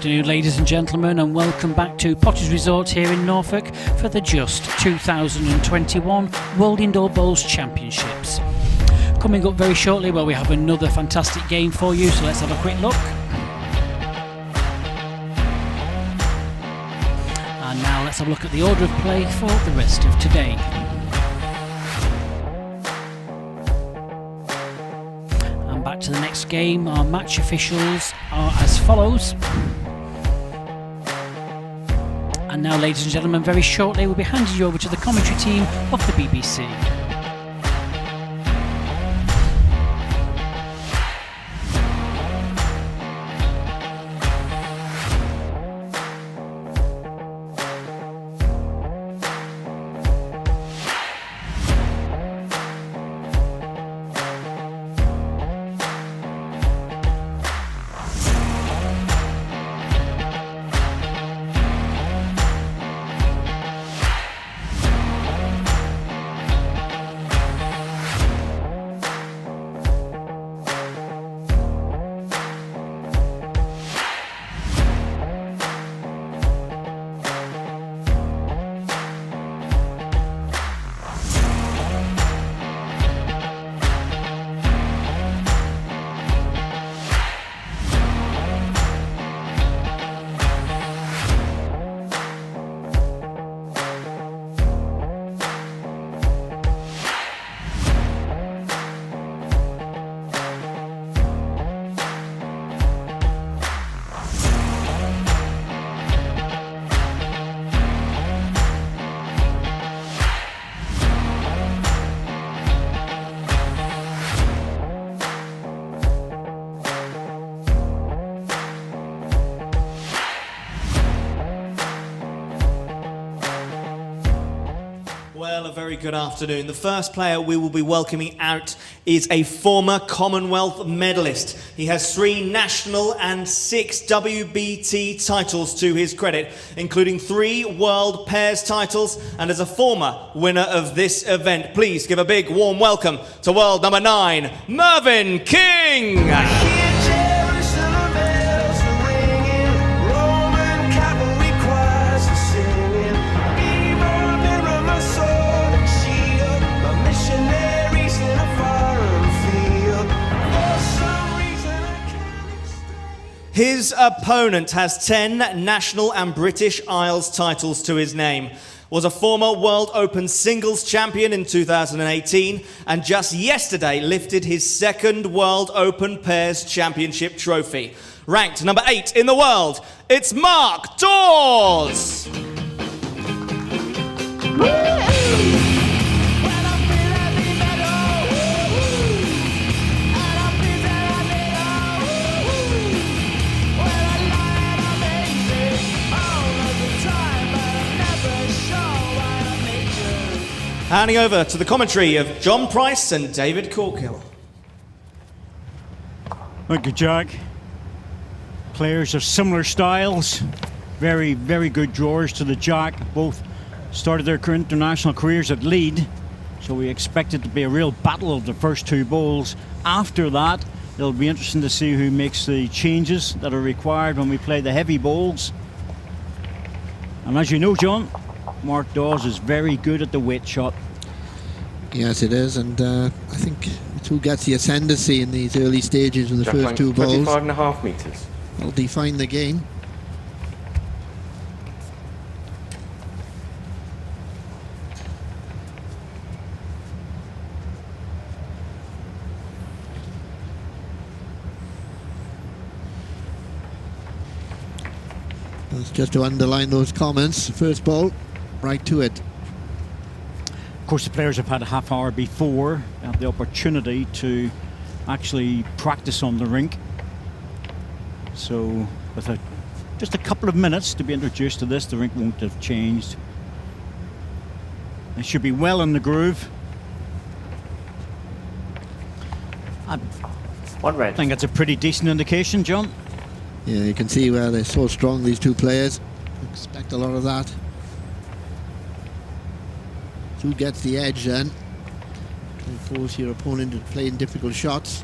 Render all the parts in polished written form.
afternoon, ladies and gentlemen, and welcome back to Potter's Resort here in Norfolk for the Just 2021 World Indoor Bowls Championships. Coming up very shortly, well, we have another fantastic game for you, so let's have a quick look. And now let's have a look at the order of play for the rest of today. And back to the next game, our match officials are as follows. And now, ladies and gentlemen, very shortly we'll be handing you over to the commentary team of the BBC. Very good afternoon. The first player we will be welcoming out is a former Commonwealth medalist. He has 3 national and 6 WBT titles to his credit, including 3 World Pairs titles, and as a former winner of this event, please give a big warm welcome to world number 9, Mervyn King. His opponent has 10 national and British Isles titles to his name, was a former World Open singles champion in 2018, and just yesterday lifted his 2nd World Open Pairs Championship trophy. Ranked number 8 in the world, it's Mark Dawes! Handing over to the commentary of John Price and David Corkill. Thank you, Jack. Players of similar styles, very, very good drawers to the jack. Both started their international careers at lead, so we expect it to be a real battle of the first 2 bowls. After that, it'll be interesting to see who makes the changes that are required when we play the heavy bowls. And as you know, John, Mark Dawes is very good at the weight shot. Yes, it is, and I think it's who gets the ascendancy in these early stages in the first 2 bowls. 25.5 metres. Will define the game. Just to underline those comments, first ball, right to it. Of course, the players have had a half hour before, had the opportunity to actually practice on the rink. So with just a couple of minutes to be introduced to this, the rink won't have changed. They should be well in the groove. I think that's a pretty decent indication, John. Yeah, you can see where they're so strong, these 2 players. Expect a lot of that. Who gets the edge then? And force your opponent to play in difficult shots.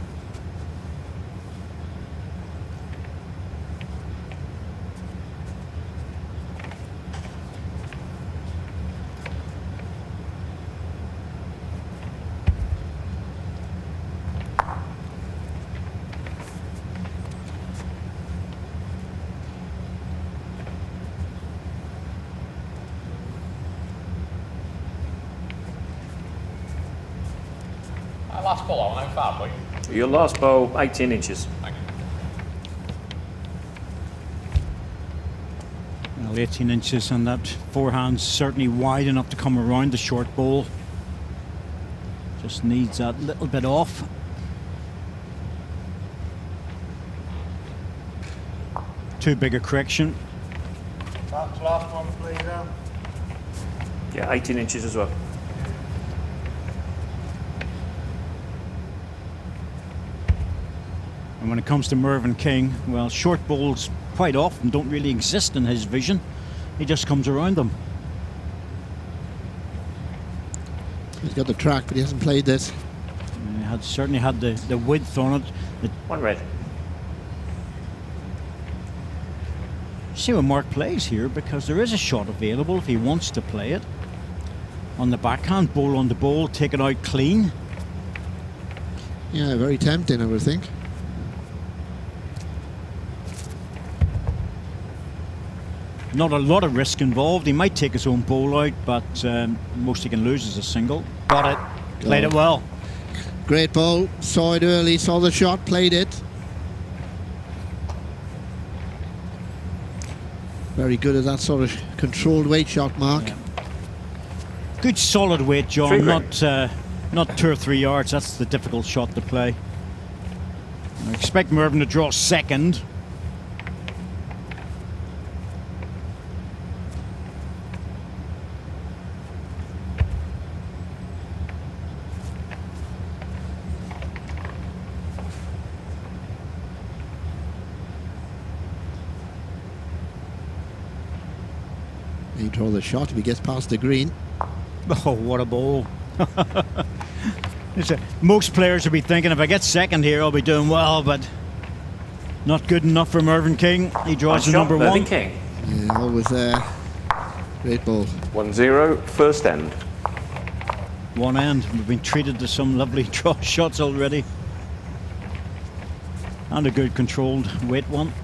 Last ball out, how far, please? Your last bowl, 18 inches. Thank you. Well, 18 inches, and that forehand's certainly wide enough to come around the short bowl. Just needs that little bit off. Too big a correction. That's last one, please. Yeah, 18 inches as well. And when it comes to Mervyn King, well, short bowls quite often don't really exist in his vision. He just comes around them. He's got the track, but he hasn't played this. He had certainly had the width on it. One red. See what Mark plays here, because there is a shot available if he wants to play it. On the backhand, bowl on the bowl, take it out clean. Yeah, very tempting, I would think. Not a lot of risk involved. He might take his own bowl out, but most he can lose is a single. Got it. Played it well. Great ball. Saw it early, saw the shot, played it. Very good at that sort of controlled weight shot, Mark. Yeah. Good solid weight, John. Not 2 or 3 yards. That's the difficult shot to play. I expect Mervyn to draw second. He draw the shot if he gets past the green. Oh, what a bowl. Most players will be thinking, if I get second here, I'll be doing well, but not good enough for Mervyn King. He draws the number Mervyn one. King. Yeah, always there. Great ball. 1-0, first end. One end. We've been treated to some lovely draw shots already. And a good controlled weight one.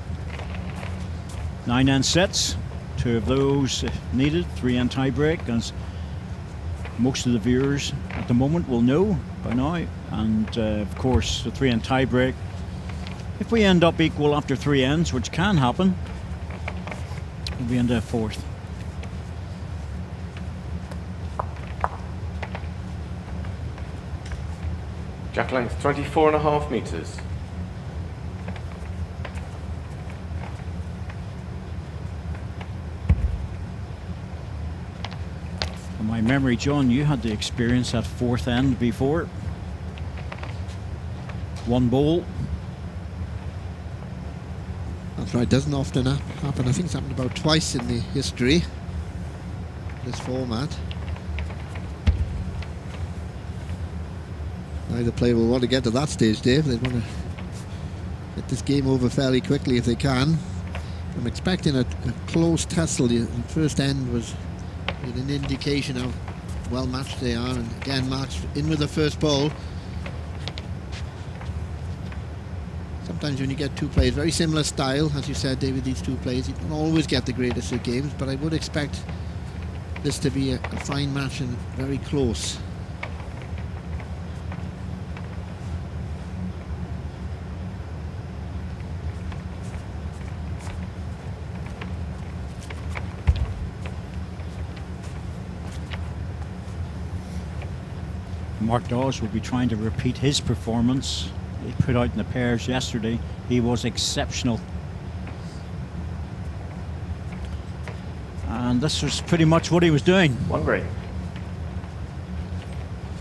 9 end sets. 2 of those needed. 3 end tie break, as most of the viewers at the moment will know by now. And of course, the 3 end tie break. If we end up equal after 3 ends, which can happen, we'll be into a 4th. Jack length 24.5 metres. From my memory, John, you had the experience at 4th end before. 1 bowl. That's right, doesn't often happen. I think it's happened about twice in the history of this format. Neither player will want to get to that stage, Dave. They want to get this game over fairly quickly if they can. I'm expecting a close tussle. The first end was an indication how well matched they are, and again Mark's in with the first ball. Sometimes when you get 2 players, very similar style, as you said, David, these 2 players, you don't always get the greatest of games, but I would expect this to be a fine match and very close. Mark Dawes will be trying to repeat his performance he put out in the pairs yesterday. He was exceptional. And this was pretty much what he was doing. 1 green.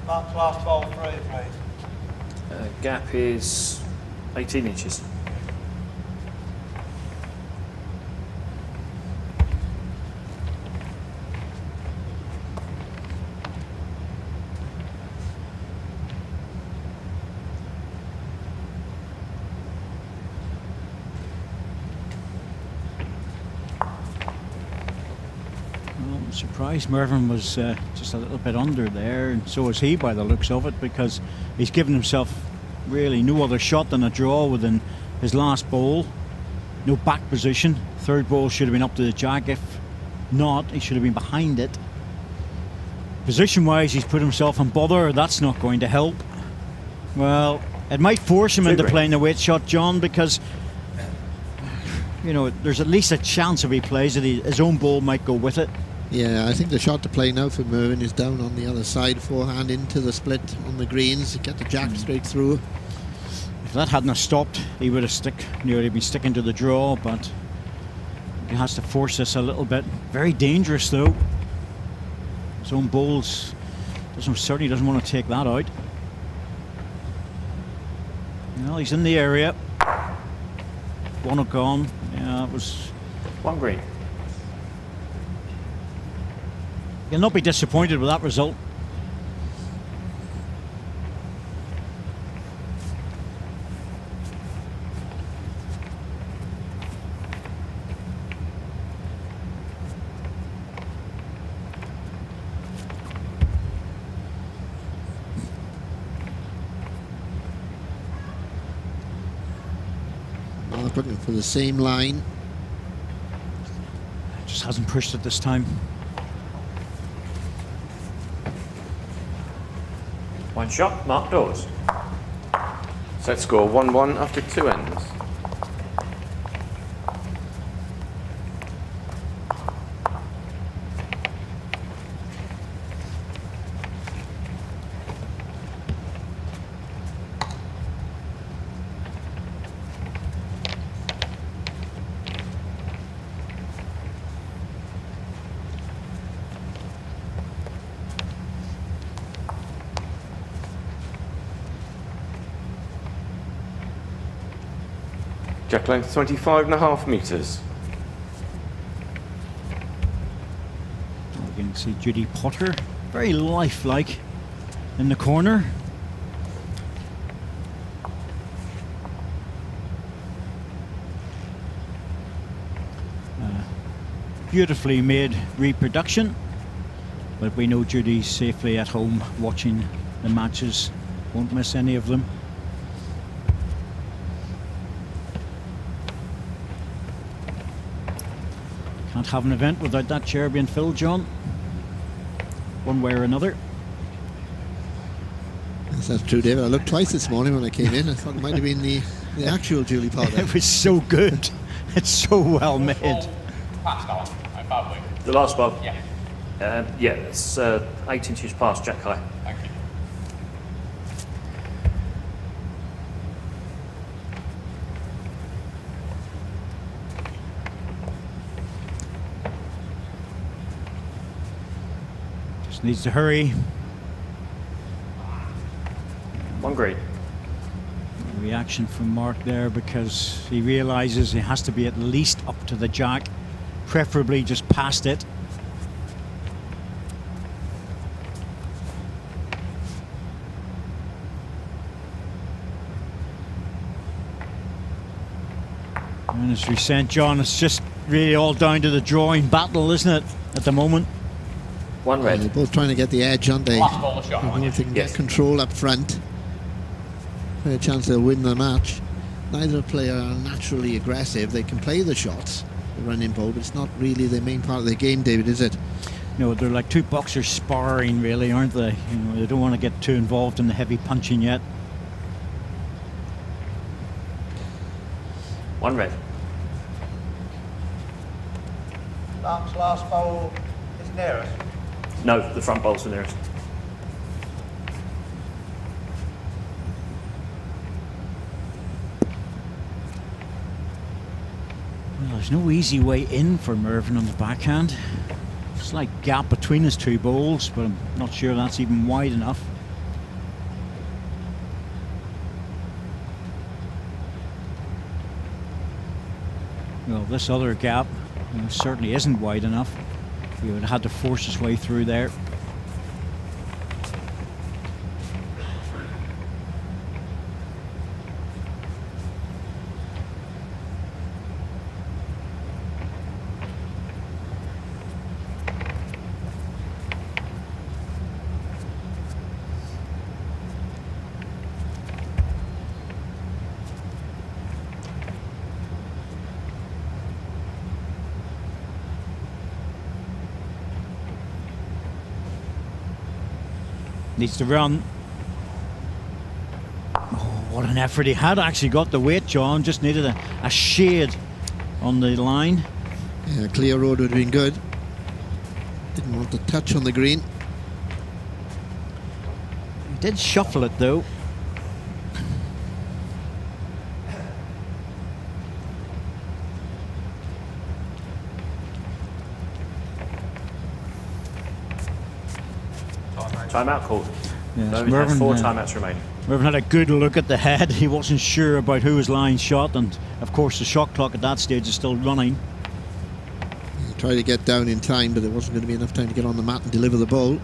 Mark's last ball 3, please. Gap is 18 inches. Surprised Mervyn was just a little bit under there, and so is he by the looks of it, because he's given himself really no other shot than a draw within his last bowl. No back position. 3rd ball should have been up to the jack. If not, he should have been behind it. Position wise, he's put himself in bother. That's not going to help. Well, it might force him into Great. playing the weight shot, John, because you know there's at least a chance if he plays that his own ball might go with it. Yeah, I think the shot to play now for Mervyn is down on the other side, forehand into the split on the greens, get the jack straight through. If that hadn't have stopped, he would have nearly been sticking to the draw, but he has to force this a little bit. Very dangerous though. His own bowls certainly doesn't want to take that out. Well, he's in the area. One gone. Yeah, it was. One green. You'll not be disappointed with that result. Looking for the same line. Just hasn't pushed it this time. One shot, Mark Dawes. Set score 1-1 after 2 ends. Jack length 25.5 metres. You can see Judy Potter, very lifelike in the corner. Beautifully made reproduction, but we know Judy's safely at home watching the matches, won't miss any of them. Can't have an event without that chair being filled, John, one way or another. Yes, that's true, David. I looked twice this morning when I came in. I thought it might have been the actual Julie Potter. It was so good. It's so well made. Past that one. I thought we. The last ball? Yeah. Yeah, it's 8 inches past Jack high. Thank you. Just needs to hurry. One green. Reaction from Mark there because he realises he has to be at least up to the jack, preferably just past it. And as we said, John, it's just really all down to the drawing battle, isn't it, at the moment? One red. They're both trying to get the edge, aren't they? Last ball of shot, aren't you? If they can Yes. get control up front, fair chance they'll win the match. Neither player are naturally aggressive. They can play the shots, the running ball, but it's not really the main part of the game, David, is it? No, they're like two boxers sparring, really, aren't they? You know, they don't want to get too involved in the heavy punching yet. One red. Mark's last bowl is nearest. No, the front bowl's the nearest. Well, there's no easy way in for Mervyn on the backhand. Slight gap between his two bowls, but I'm not sure that's even wide enough. Well, this other gap certainly isn't wide enough. He would have had to force his way through there. Needs to run. What an effort. He had actually got the weight, John, just needed a shade on the line. Yeah, clear road would have been good. Didn't want to touch on the green. He did shuffle it though. Timeout called. Yes, No, he Mervyn, has 4 timeouts remaining. Mervyn had a good look at the head. He wasn't sure about who was line shot, and of course the shot clock at that stage is still running. He tried to get down in time, but there wasn't going to be enough time to get on the mat and deliver the ball.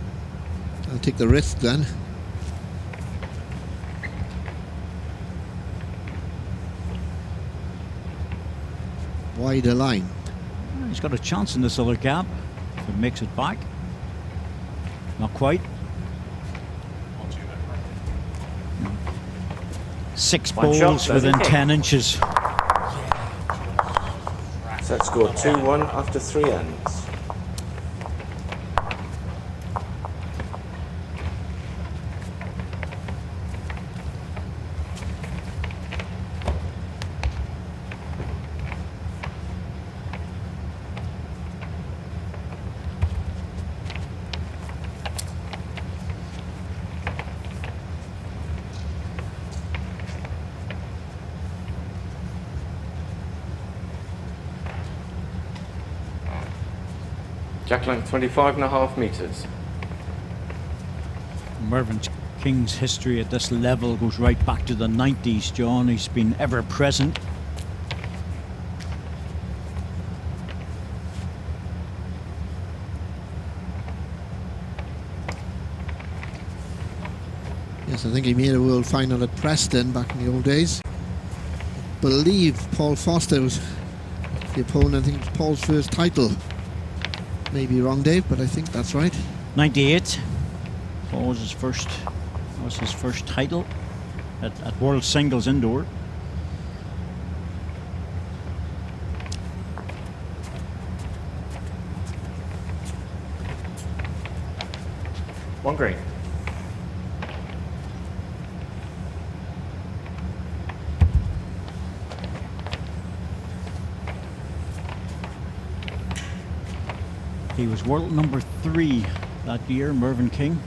I'll take the risk then. Wider line. He's got a chance in this other gap if it makes it back. Not quite. 6 One balls shot, within okay. 10 inches. Set score 2-1 after 3 ends. Jack length 25.5 metres. Mervyn King's history at this level goes right back to the 90s, John. He's been ever present. Yes, I think he made a world final at Preston back in the old days. I believe Paul Foster was the opponent. I think it was Paul's first title. Maybe wrong, Dave, but I think that's right. 98 was his first title at World Singles Indoor. One green. He was world number 3 that year, Mervyn King.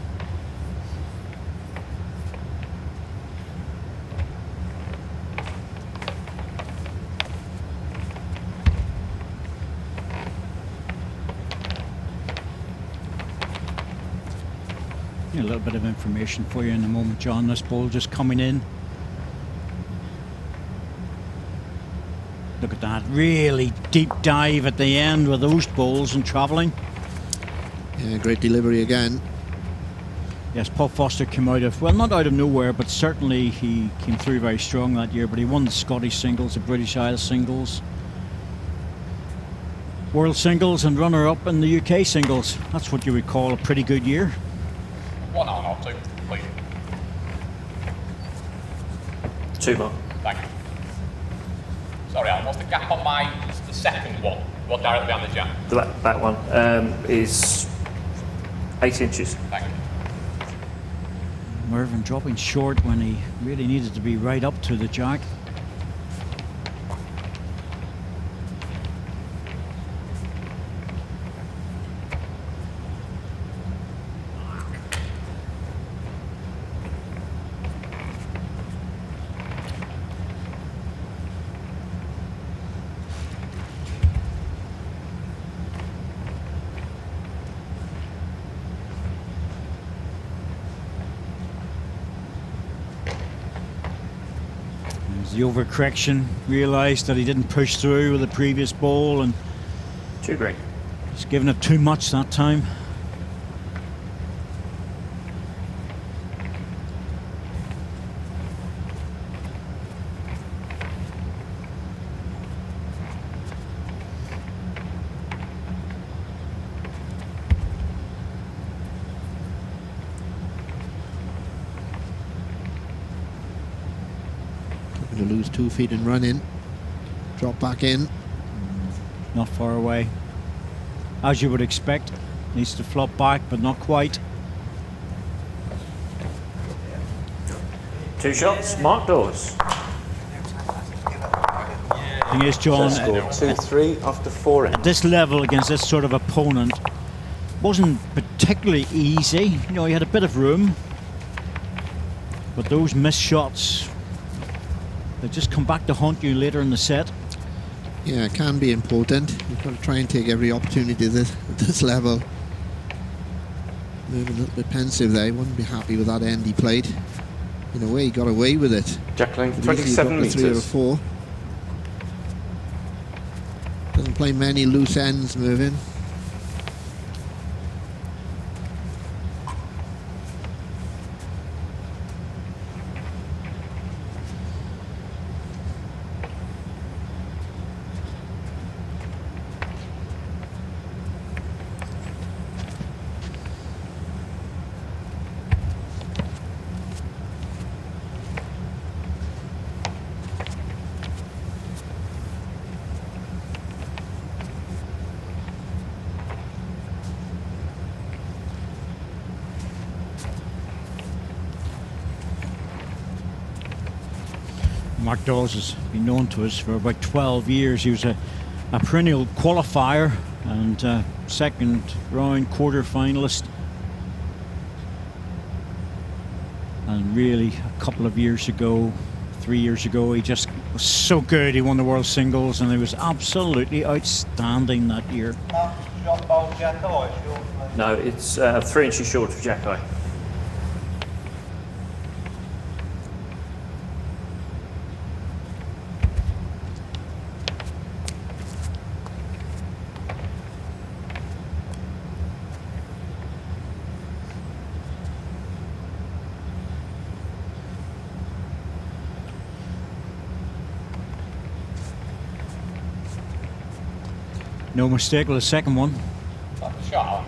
A little bit of information for you in a moment, John. This ball just coming in. Look at that, really deep dive at the end with those balls and travelling. Yeah, great delivery again. Yes, Paul Foster came out of, well, not out of nowhere, but certainly he came through very strong that year. But he won the Scottish singles, the British Isles singles, World singles, and runner-up in the UK singles. That's what you would call a pretty good year. 1 on or 2, please. 2 more. Thank you. Sorry, Alan, what's the gap on the second one? What directly behind the jack? The back one is 8 inches. Thank you. Mervyn dropping short when he really needed to be right up to the jack. The overcorrection, realised that he didn't push through with the previous ball and 2 green. he's given it too much that time. To lose 2 feet and run in. Drop back in. Not far away. As you would expect. Needs to flop back, but not quite. 2 shots, Mark Dawes. Thing is, John, Set score 2-3 after 4 ends. at this level against this sort of opponent wasn't particularly easy. You know, he had a bit of room, but those missed shots, they just come back to haunt you later in the set. Yeah, it can be important. You've got to try and take every opportunity at this level. Moving a little bit pensive there. He wouldn't be happy with that end he played. In a way, he got away with it. Jack length But usually 27 you've got the 3 or metres. 4. Doesn't play many loose ends, Mervyn. Mark Dawes has been known to us for about 12 years. He was a perennial qualifier and second round quarter finalist. And really, a couple of years ago, 3 years ago, he just was so good. He won the World Singles and he was absolutely outstanding that year. Shot bowl Jack Eye, short, please. No, it's 3 inches short of Jack Eye. No mistake with the second one. That's a shot.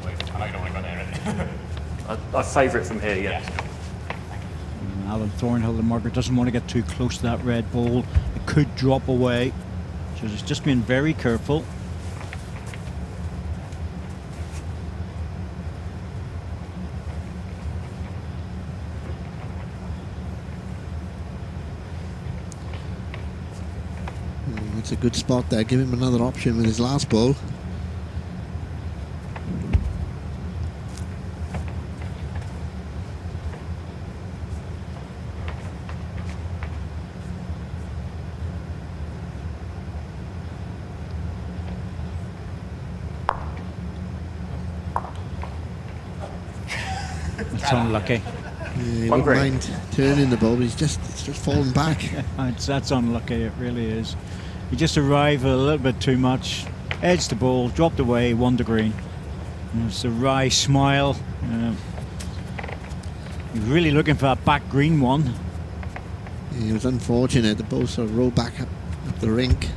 Wait, I know you don't want to go near it. I favour it from here, yeah. Yes. Alan Thornhill, the marker, doesn't want to get too close to that red ball. It could drop away. So he's just being very careful. It's a good spot there. Give him another option with his last ball. It's unlucky. He One wouldn't green. mind turning the ball, but it's just fallen back. That's unlucky, it really is. You just arrive a little bit too much, edged the ball, dropped away, won the green. And it's a wry smile. You're really looking for that back green one. It was unfortunate. The ball sort of rolled back up the rink.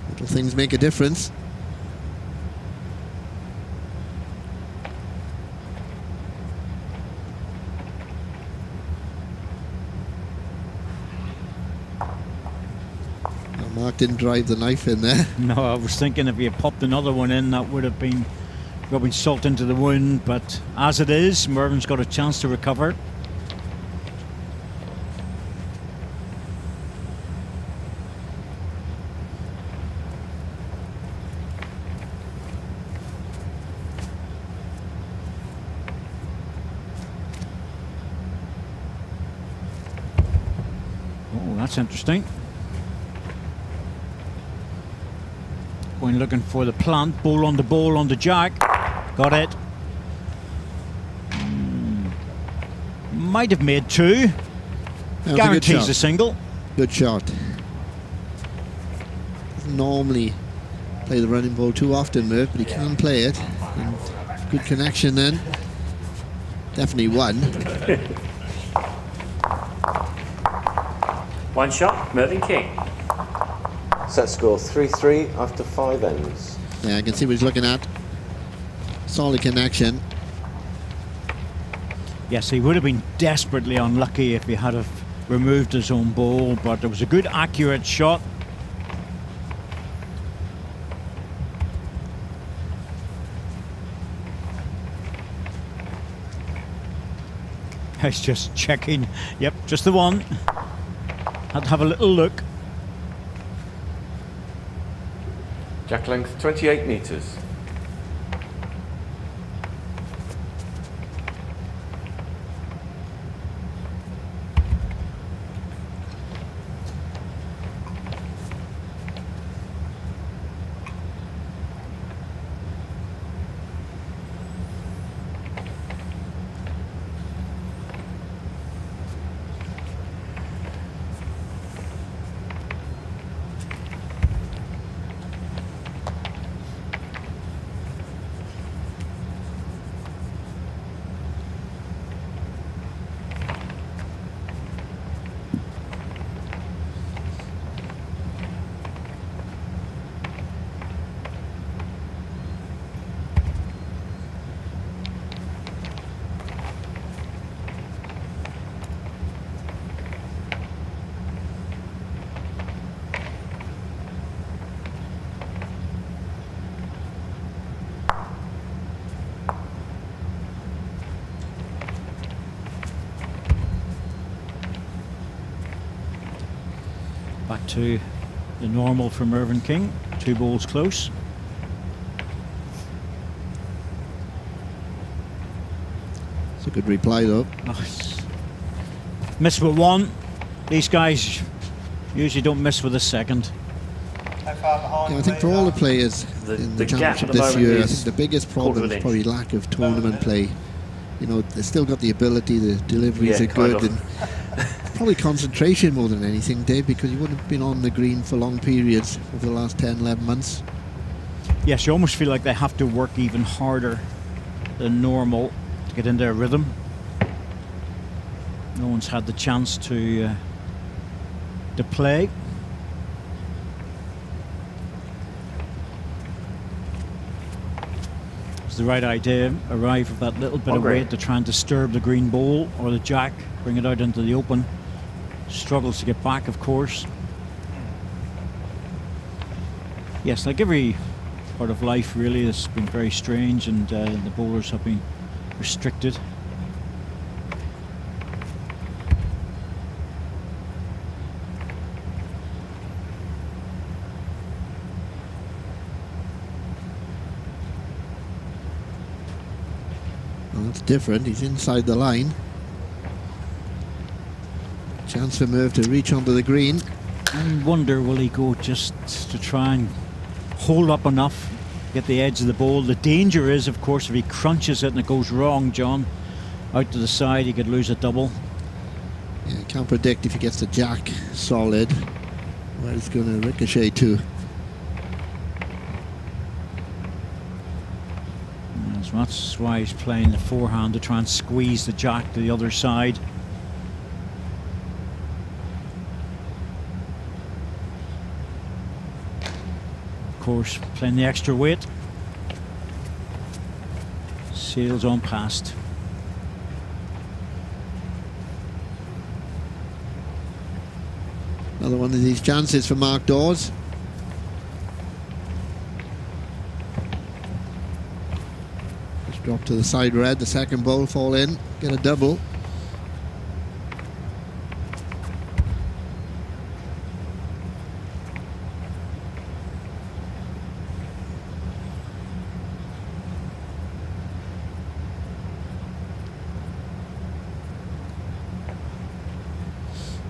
Little things make a difference. Mark didn't drive the knife in there. No, I was thinking if he had popped another one in, that would have been rubbing salt into the wound. But as it is, Mervyn's got a chance to recover. Oh, that's interesting. Going looking for the plant, ball on the jack. Got it. Might have made 2. That was a good Guarantees shot. a single. Good shot. Doesn't normally play the running ball too often, Merv, but he can play it. And good connection then. Definitely won. One shot, Mervyn King. Set score 3-3 after 5 ends. Yeah, I can see what he's looking at. Solid connection. Yes, he would have been desperately unlucky if he had have removed his own ball, but it was a good, accurate shot. He's just checking. Yep, just the one. Had to have a little look. Jack length 28 metres. Back to the normal for Mervyn King. 2 balls close. It's a good reply though. Nice. Miss with 1. These guys usually don't miss with a second. How far behind? Yeah, I think for all the players in the gap championship at the this moment year, I is think the biggest quarter problem of an is probably inch. lack of tournament play. You know, they've still got the ability, the deliveries Yeah, are good, kind and probably concentration more than anything, Dave, because you wouldn't have been on the green for long periods over the last 10, 11 months. Yes, you almost feel like they have to work even harder than normal to get in their rhythm. No one's had the chance to play. It's the right idea. Arrive with that little bit of Great. weight to try and disturb the green ball or the jack, bring it out into the open. Struggles to get back, of course. Yes, like every part of life, really, has been very strange, and the bowlers have been restricted. Well, that's different. He's inside the line. Chance for Merv to reach onto the green. I wonder, will he go just to try and hold up enough, get the edge of the ball? The danger is, of course, if he crunches it and it goes wrong, John, out to the side, he could lose a double. Yeah, can't predict if he gets the jack solid where it's going to ricochet to. So that's why he's playing the forehand, to try and squeeze the jack to the other side. Of course, playing the extra weight. Sails on past. Another one of these chances for Mark Dawes. Just drop to the side red, the second ball, fall in, get a double.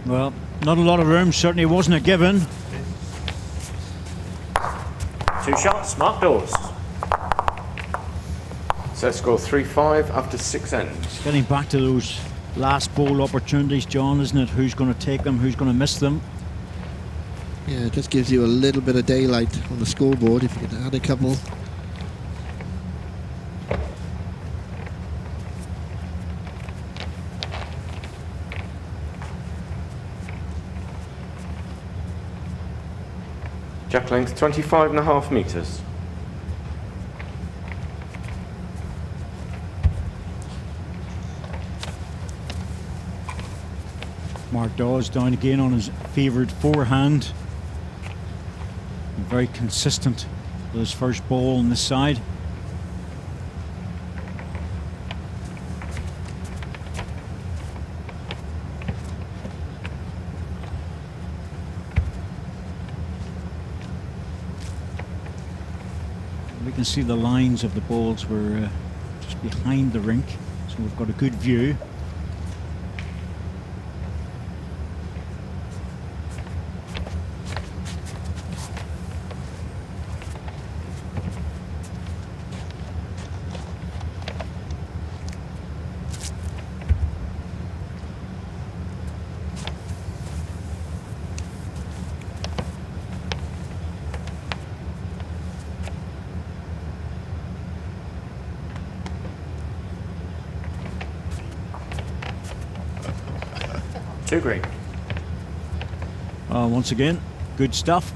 Well, not a lot of room, certainly wasn't a given. 2 shots, Mark Dawes. Set score 3-5 after 6 ends. Getting back to those last ball opportunities, John, isn't it? Who's going to take them, who's going to miss them? Yeah, it just gives you a little bit of daylight on the scoreboard if you can add a couple. Jack length 25.5 metres. Mark Dawes down again on his favoured forehand. Very consistent with his first ball on this side. to see the lines of the balls. We're just behind the rink, so we've got a good view. Two green. Once again, good stuff.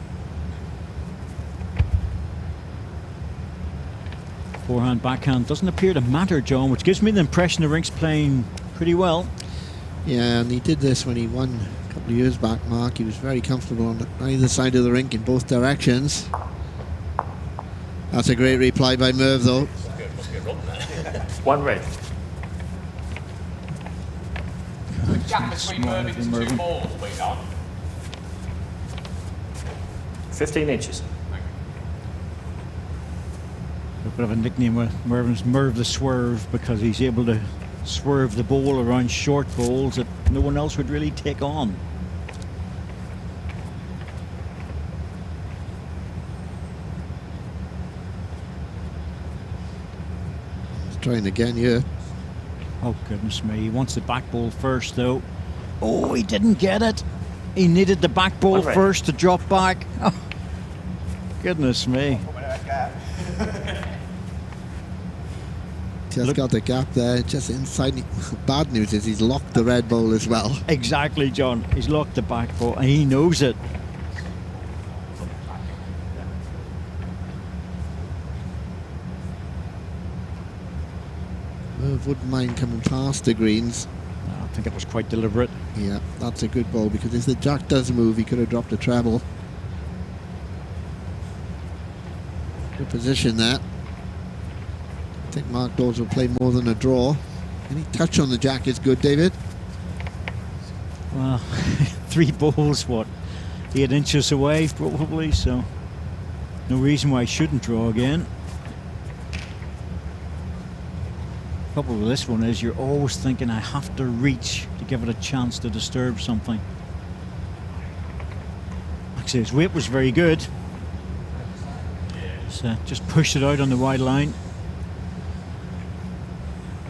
Forehand, backhand doesn't appear to matter, John, which gives me the impression the rink's playing pretty well. Yeah, and he did this when he won a couple of years back, Mark. He was very comfortable on either side of the rink in both directions. That's a great reply by Merv, though. Must be a run there. One red. The gap between Mervyn's two balls, please, on. 15 inches. A bit of a nickname with Mervyn's Merv the Swerve, because he's able to swerve the ball around short balls that no one else would really take on. He's trying again here. Oh, goodness me. He wants the back ball first, though. Oh, he didn't get it. He needed the back ball first to drop back. Oh, goodness me. Just got the gap there, just inside. Bad news is he's locked the red ball as well. Exactly, John. He's locked the back ball, and he knows it. Merv wouldn't mind coming past the greens. I think it was quite deliberate. Yeah, that's a good ball, because if the jack does move, he could have dropped a treble. Good position there. I think Mark Dawes will play more than a draw. Any touch on the jack is good, David. Well, 3 balls, what, 8 inches away, probably, so no reason why I shouldn't draw again. The problem with this one is you're always thinking, I have to reach to give it a chance to disturb something. Actually, his weight was very good. So just pushed it out on the wide line.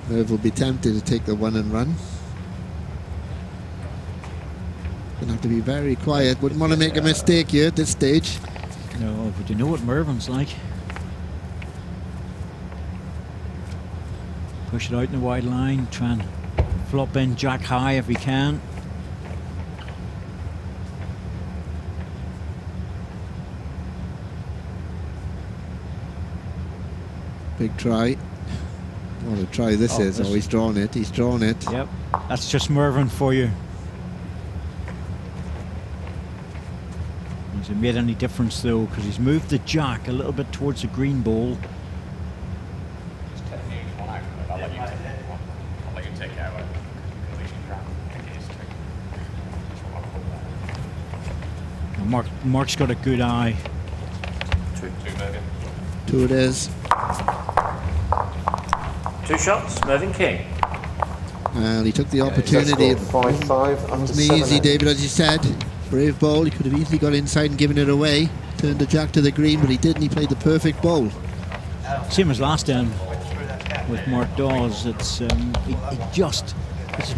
Merv will be tempted to take the one and run. Gonna have to be very quiet. Wouldn't want to make a mistake here at this stage. No, but you know what Mervyn's like. Push it out in the wide line, try and flop in jack high if he can. Big try. What a try this is. Oh, he's drawn it. He's drawn it. Yep, that's just Mervyn for you. Has it made any difference though? Because he's moved the jack a little bit towards the green ball. I'll let you take care of it. Mark's got a good eye. Two, Mervyn. 2 it is. 2 shots, Mervyn King. And he took the opportunity. It 5-5. wasn't easy, David, as you said. Brave ball. He could have easily got inside and given it away. Turned the jack to the green, but he didn't. He played the perfect ball. Same as last time with Mark Dawes. It's he just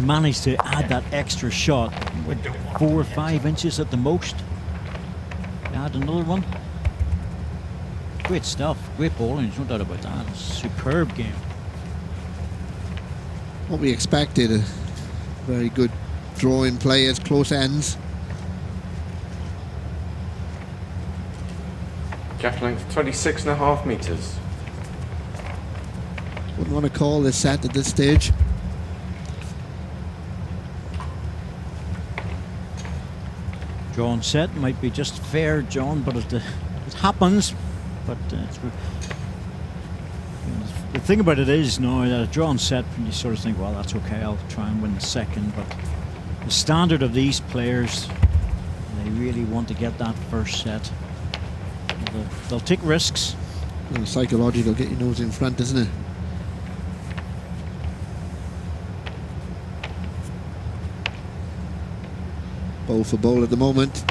managed to add that extra shot with 4 or 5 inches at the most. Add another one. Great stuff. Great bowling. There's no doubt about that. It's a superb game. What we expected. A very good drawing players, close ends. Jack length 26.5 metres. Wouldn't want to call this set at this stage. Drawn set might be just fair, John, but it happens. But the thing about it is now that a drawn set, you sort of think, well, that's okay, I'll try and win the second. But the standard of these players, they really want to get that first set. They'll take risks. Psychological, get your nose in front, isn't it? Bowl for bowl at the moment.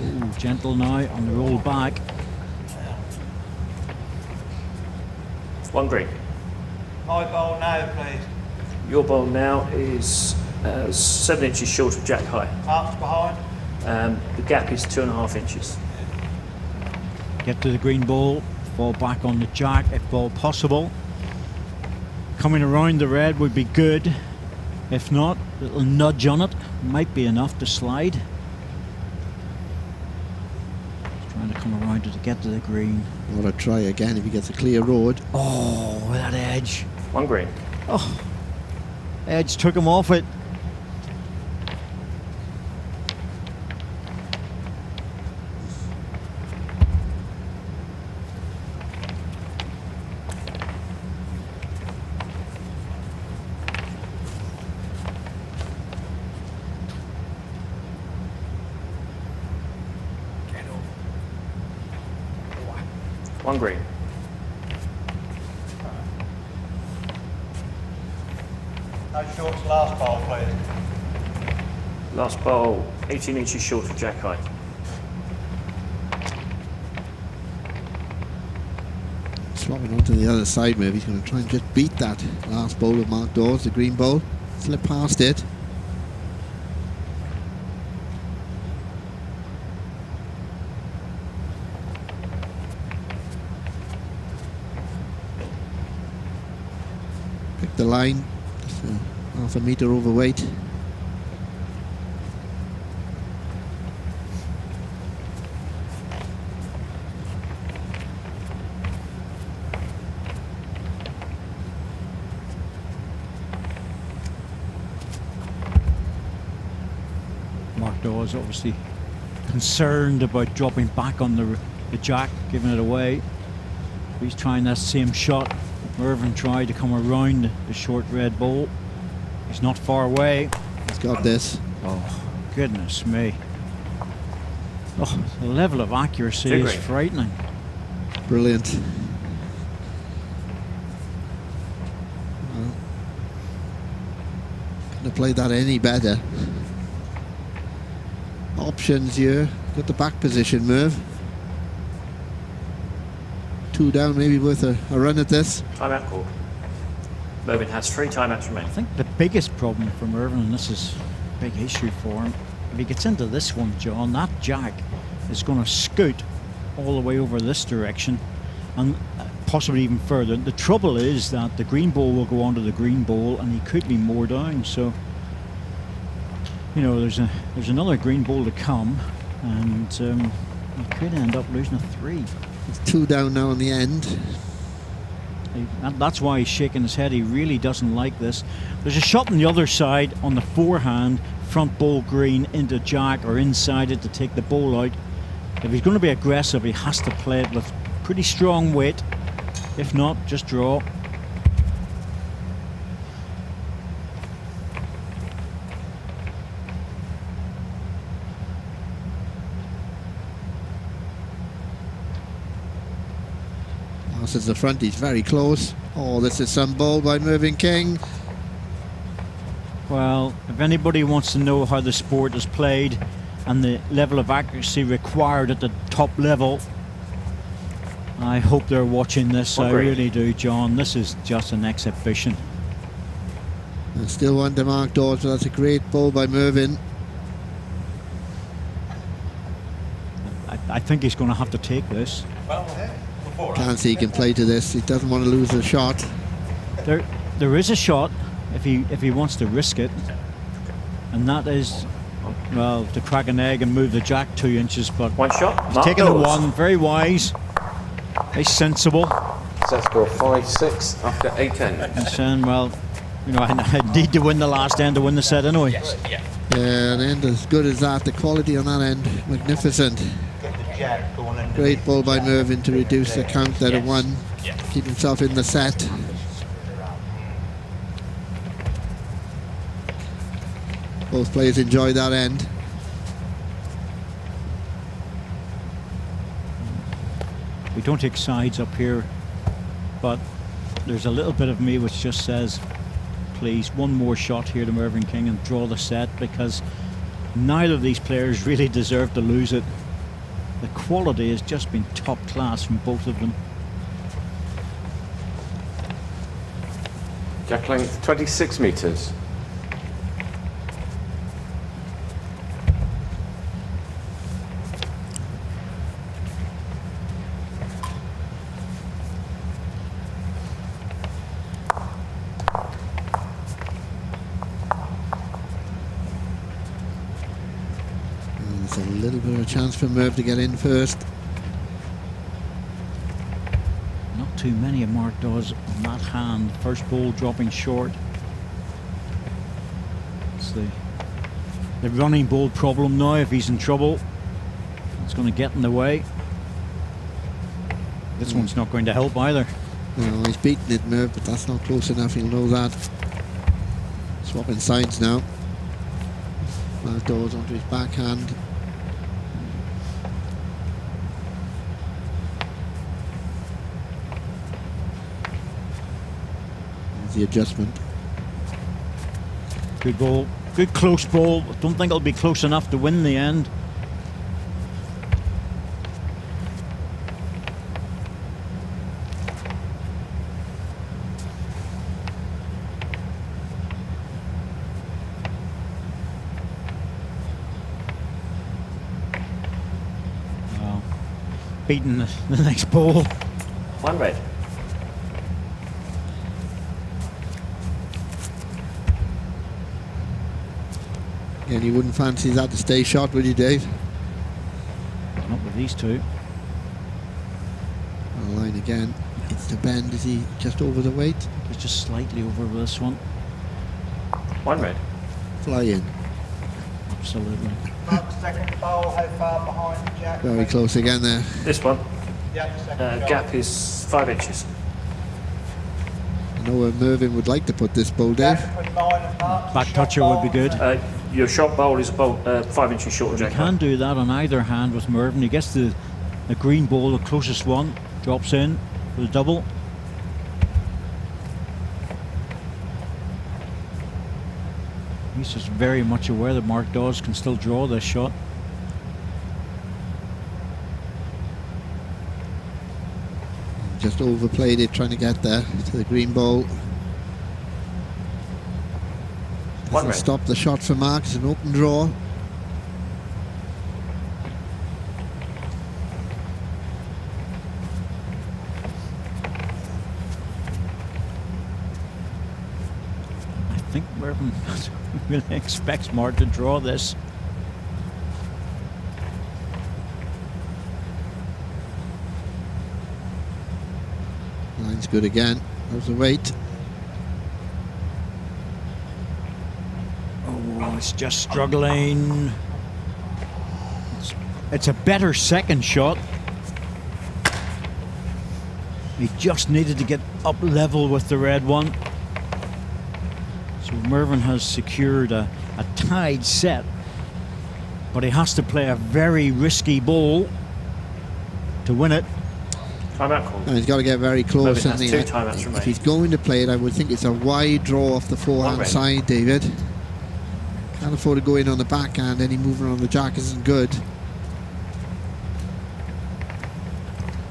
Ooh, gentle now on the roll back. One green. My bowl now, please. Your bowl now is 7 inches short of jack high. Marks behind. The gap is 2.5 inches. Get to the green ball, fall back on the jack if all possible. Coming around the red would be good. If not, a little nudge on it might be enough to slide. Just trying to come around to get to the green. What a try again if he gets a clear road. Oh, that edge. One green. Oh, edge took him off it. One green. No shorts last bowl, please. Last bowl, 18 inches short of jack high. Swapping onto the other side, maybe he's going to try and just beat that last bowl of Mark Dawes, the green bowl. Slip past it. Pick the line, just half a metre overweight. Mark Dawes obviously concerned about dropping back on the jack, giving it away. He's trying that same shot. Mervyn tried to come around the short red ball. He's not far away. He's got this. Oh, goodness me. Oh, the level of accuracy is frightening. Brilliant. Well, couldn't have played that any better. Options here. Got the back position, Merv. 2 down, maybe worth a run at this. Timeout call. Mervyn has 3 timeouts remaining. I think the biggest problem for Mervyn, and this is a big issue for him, if he gets into this one, John, that jack is going to scoot all the way over this direction and possibly even further. The trouble is that the green ball will go onto the green ball and he could be more down. So, you know, there's another green ball to come, and he could end up losing a 3. It's 2 down now in the end. That's why he's shaking his head. He really doesn't like this. There's a shot on the other side on the forehand, front ball green into jack or inside it to take the ball out. If he's going to be aggressive, he has to play it with pretty strong weight. If not, just draw. Passes the front, he's very close. Oh, this is some ball by Mervyn King. Well, if anybody wants to know how the sport is played and the level of accuracy required at the top level, I hope they're watching this. I really do, John. This is just an exhibition. And still one to Mark Dawes, but that's a great ball by Mervyn. I think he's going to have to take this. Can't see he can play to this. He doesn't want to lose a shot. There is a shot if he wants to risk it, and that is, well, to crack an egg and move the jack 2 inches. But one shot. He's taking a 1. Very wise. Very sensible. Set score 5-6 after 8 ends. And saying, well, you know, I need to win the last end to win the set anyway. Yes, yeah. Yeah, an end as good as that. The quality on that end, magnificent. Great ball by Mervyn to reduce the count there to 1. Keep himself in the set. Both players enjoy that end. We don't take sides up here, but there's a little bit of me which just says, please, one more shot here to Mervyn King and draw the set, because neither of these players really deserve to lose it. The quality has just been top class from both of them. Jack length 26 metres. There's a little bit of a chance for Merv to get in first. Not too many of Mark Dawes on that hand. First ball dropping short. It's the running ball problem now. If he's in trouble, it's going to get in the way. This one's not going to help either. No, he's beaten it, Merv, but that's not close enough. He'll know that. Swapping sides now. Mark Dawes onto his backhand. There's the adjustment. Good ball. Good close ball. Don't think it'll be close enough to win the end. Beating the next ball. One red. And you wouldn't fancy that to stay shot, would you, Dave? Not with these two. On the line again. It's the bend. Is he just over the weight? He's just slightly over with this one. One red. Fly in. Absolutely. Mark, second bowl, how far behind Jack? Very close again there. This one. Yeah, second shot. Gap is 5 inches. I know where Mervyn would like to put this bowl, Dave. Gap between mine and Mark's Back shot toucher would be bowl. good. Your shot bowl is about 5 inches short of You Jack. can do that on either hand with Mervyn. He gets the green ball, the closest one, drops in for the double. He's just very much aware that Mark Dawes can still draw this shot. Just overplayed it, trying to get there to the green ball. One Doesn't red. stop the shot for Mark. It's an open draw. I think Mervyn really expects Mark to draw this. Line's good again. There's the weight. Oh, it's just struggling. It's a better second shot. He just needed to get up level with the red one. So Mervyn has secured a tied set, but he has to play a very risky ball to win it. Timeout call. And he's got to get very close. Mervyn has hasn't he? two timeouts remaining. If he's going to play it, I would think it's a wide draw off the forehand red. side, David. Can't afford to go in on the backhand. Any movement on the jack isn't good.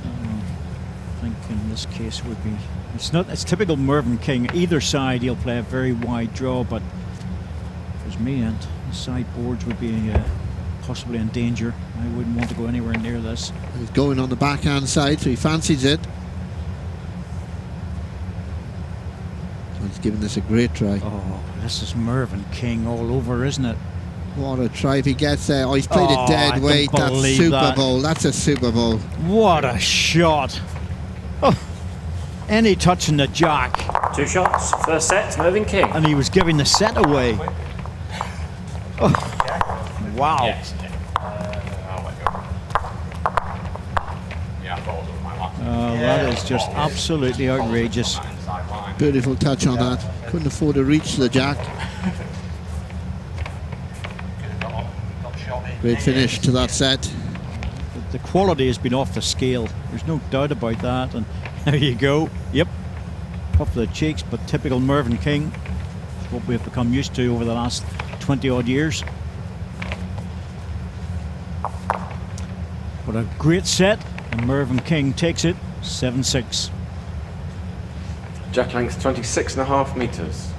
I think in this case would be, it's typical Mervyn King. Either side he'll play a very wide draw, but if it was me, and the side boards would be possibly in danger. I wouldn't want to go anywhere near this. He's going on the backhand side, so he fancies it. So he's giving this a great try. Oh, this is Mervyn King all over, isn't it? What a try if he gets there. Oh, he's played it I dead don't weight. That's believe Super that. Bowl. That's a Super Bowl. What a shot! Oh, any touch in the jack, 2 shots. First set, Mervyn King. and he was giving the set away. Oh, wow! Yes. I'll let go. Yeah, I thought it was over my lap. That is just absolutely outrageous. Inside line. Beautiful touch on that. Couldn't afford to reach the jack. Got shot in. Great finish to that set. Good the quality has been off the scale. There's no doubt about that. And there you go. Yep. Puff the cheeks, but typical Mervyn King. It's what we've become used to over the last 20 odd years. But a great set, and Mervyn King takes it 7-6. Jack length 26.5 metres.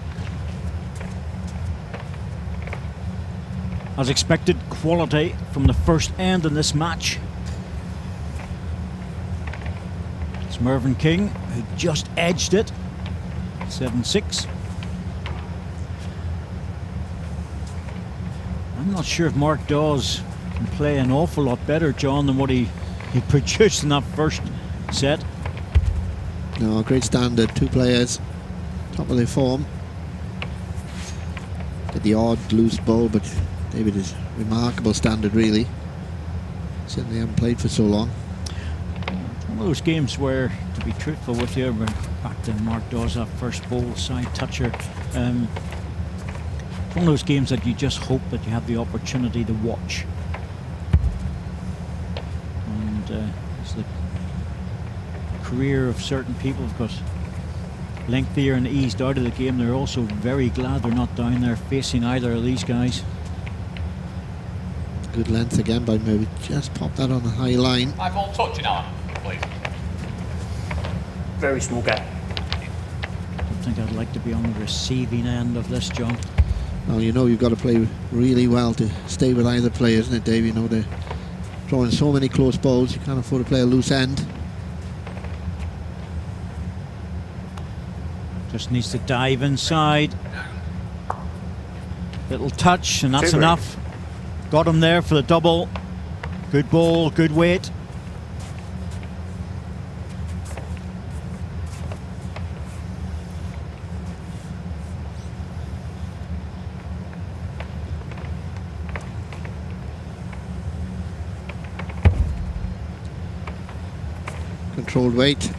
As expected, quality from the first end in this match. It's Mervyn King who just edged it. 7-6. I'm not sure if Mark Dawes can play an awful lot better, John, than what he produced in that first set. No, great standard. Two players, top of their form. Get the odd loose ball, but David is remarkable standard, really. Certainly haven't played for so long. One of those games where, to be truthful with you, we're back to Mark Dawes, that first bowl, side toucher. One of those games that you just hope that you have the opportunity to watch. And it's the career of certain people, of course, lengthier and eased out of the game. They're also very glad they're not down there facing either of these guys. Good length again by Mervyn. Just pop that on the high line. My ball touching, Alan, please. Very small gap. I don't think I'd like to be on the receiving end of this, John. Well, you know you've got to play really well to stay with either player, isn't it, Dave? You know they're throwing so many close balls, you can't afford to play a loose end. Just needs to dive inside. Little touch, and that's Super. enough. Got him there for the double. Good ball, good weight. Controlled weight.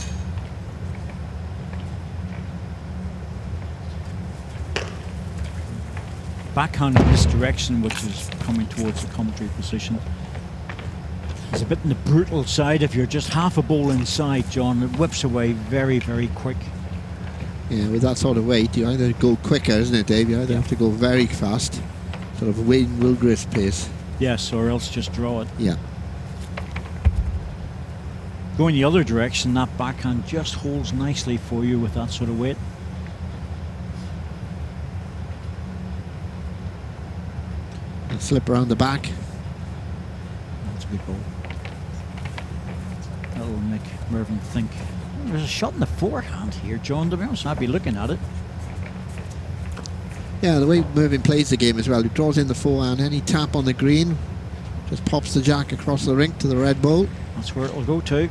Backhand in this direction, which is coming towards the commentary position, is a bit on the brutal side. If you're just half a ball inside, John, it whips away very, very quick. Yeah, with that sort of weight, you either go quicker, isn't it, Dave? You either have to go very fast, sort of Wayne Wilgris pace. Yes, or else just draw it. Yeah. Going the other direction, that backhand just holds nicely for you with that sort of weight. And slip around the back. That's a good ball. That'll make Mervyn think. There's a shot in the forehand here, John. To be honest, I'd be looking at it. Yeah, the way Mervyn plays the game as well, he draws in the forehand, any tap on the green, just pops the jack across the rink to the red ball. That's where it'll go to.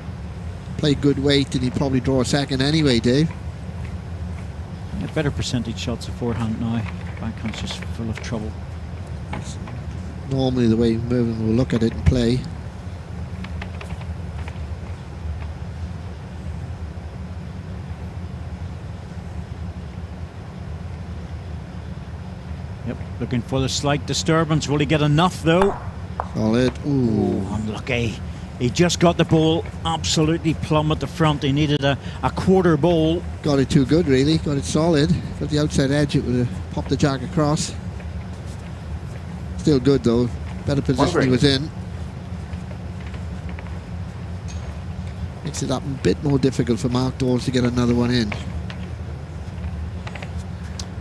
Play good weight and he'd probably draw a second anyway, Dave. A better percentage shots of forehand now. Backhand's just full of trouble. That's normally the way Mervyn will look at it and play. Yep, looking for the slight disturbance. Will he get enough though? Solid. Ooh. Oh, unlucky. He just got the ball absolutely plumb at the front. He needed a quarter ball. Got it too good, really. Got it solid. Got the outside edge, it would have popped the jack across. Still good though. Better position he was in. Makes it that bit more difficult for Mark Dawes to get another one in.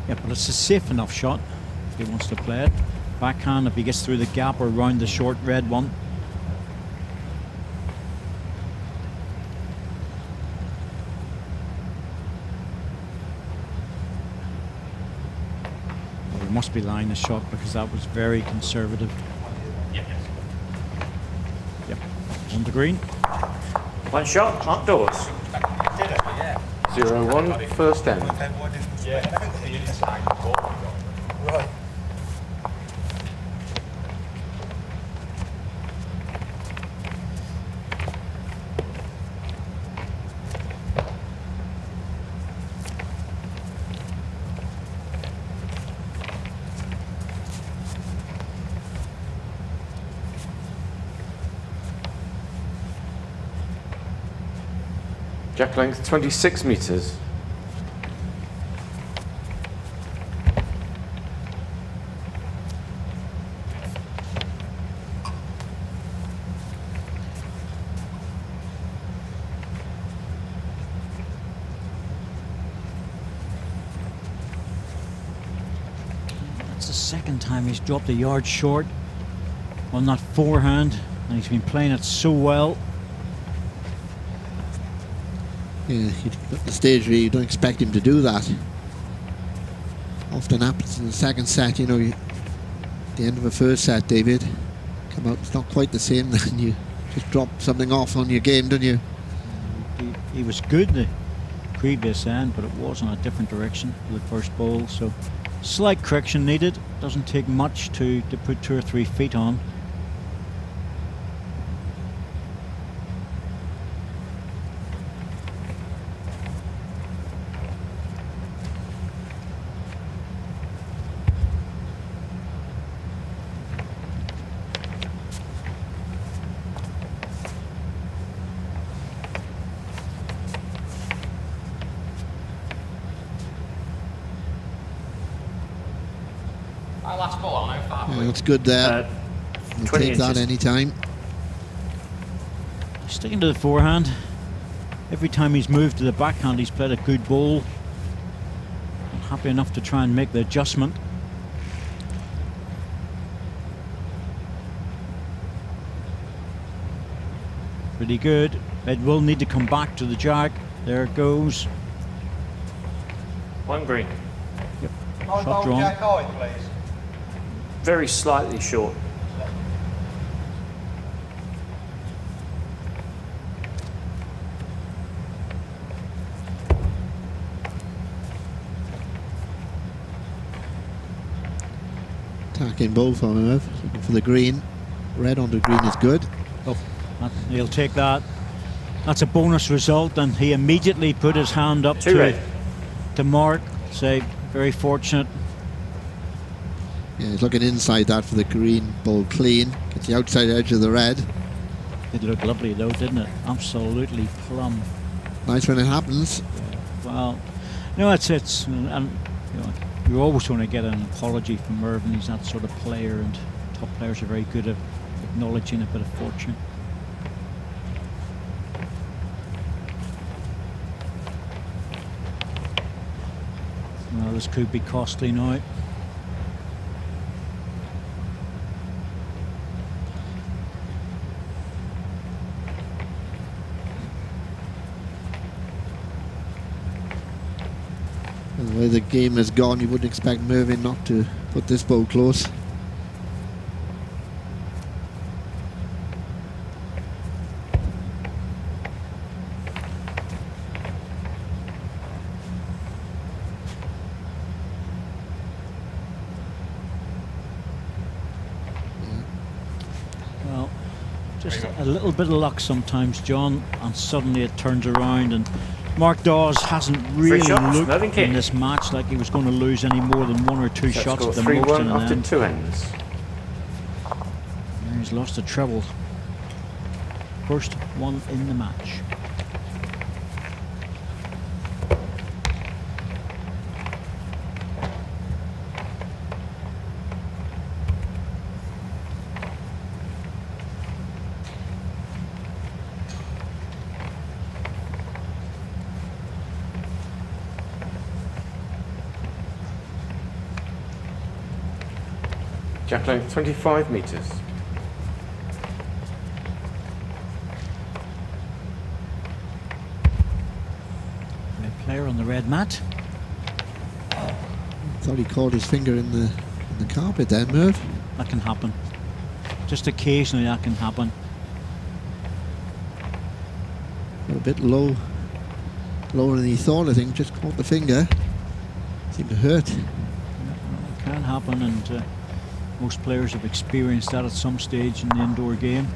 Yeah, but it's a safe enough shot if he wants to play it. Backhand if he gets through the gap or round the short red one. Well, he must be lying the shot because that was very conservative. Yep, on the green. One shot, Mark Dawes. 0-1, first end. Right. Jack length 26 metres. That's the second time he's dropped a yard short on that forehand, and he's been playing it so well. Yeah, at the stage where you don't expect him to do that. Often happens in the second set, you know, at the end of a first set, David, come out, it's not quite the same, then you just drop something off on your game, don't you? He was good the previous end, but it was in a different direction for the first ball, so slight correction needed. Doesn't take much to put 2 or 3 feet on. My last ball on, how far? Yeah, that's good there. We'll 20 take that inches. anytime. Sticking to the forehand. Every time he's moved to the backhand, he's played a good ball. I'm happy enough to try and make the adjustment. Pretty good. It will need to come back to the jack. There it goes. One green. Nine Shot ball drawn. jack high, please. Very slightly short. Attacking both on him, looking for the green. Red on the green is good. Oh, he'll take that. That's a bonus result, and he immediately put his hand up Two red. to mark. Say, very fortunate. Yeah, he's looking inside that for the green, ball clean. Gets the outside edge of the red. It looked lovely though, didn't it? Absolutely plumb. Nice when it happens. Well, no, it's and you know, you're always going to get an apology from Mervyn. He's that sort of player, and top players are very good at acknowledging a bit of fortune. Well, this could be costly now. And the way the game has gone, you wouldn't expect Mervyn not to put this ball close. Well, just a little bit of luck sometimes, John, and suddenly it turns around. And Mark Dawes hasn't really shots, looked Mervyn kick. in this match like he was going to lose any more than 1 or 2 Set shots score at the most in 3-1 an after end. 2 ends. Yeah, he's lost a treble. First one in the match. Jack length 25 metres. Red player on the red mat. Thought he caught his finger in the carpet there, Merv. That can happen. Just occasionally that can happen. A bit lower than he thought, I think. Just caught the finger. Seemed to hurt. It can happen, and most players have experienced that at some stage in the indoor game.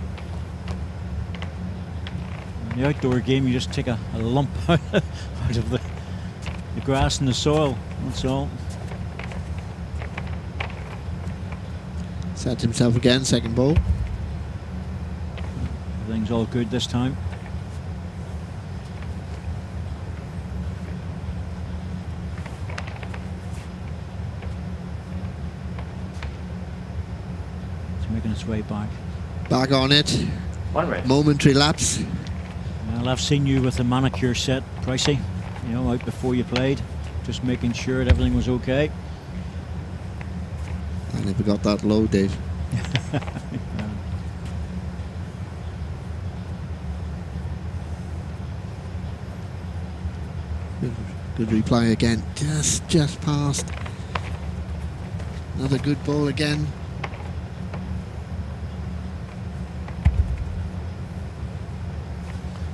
In the outdoor game, you just take a lump out of the grass and the soil. That's all. Set himself again, second ball. Everything's all good this time. making its way back. Back on it. One red. Momentary lapse. Well, I've seen you with the manicure set, Pricey. You know, out before you played, just making sure that everything was okay. I never got that low, Dave. Good reply again. Just past. Another good ball again.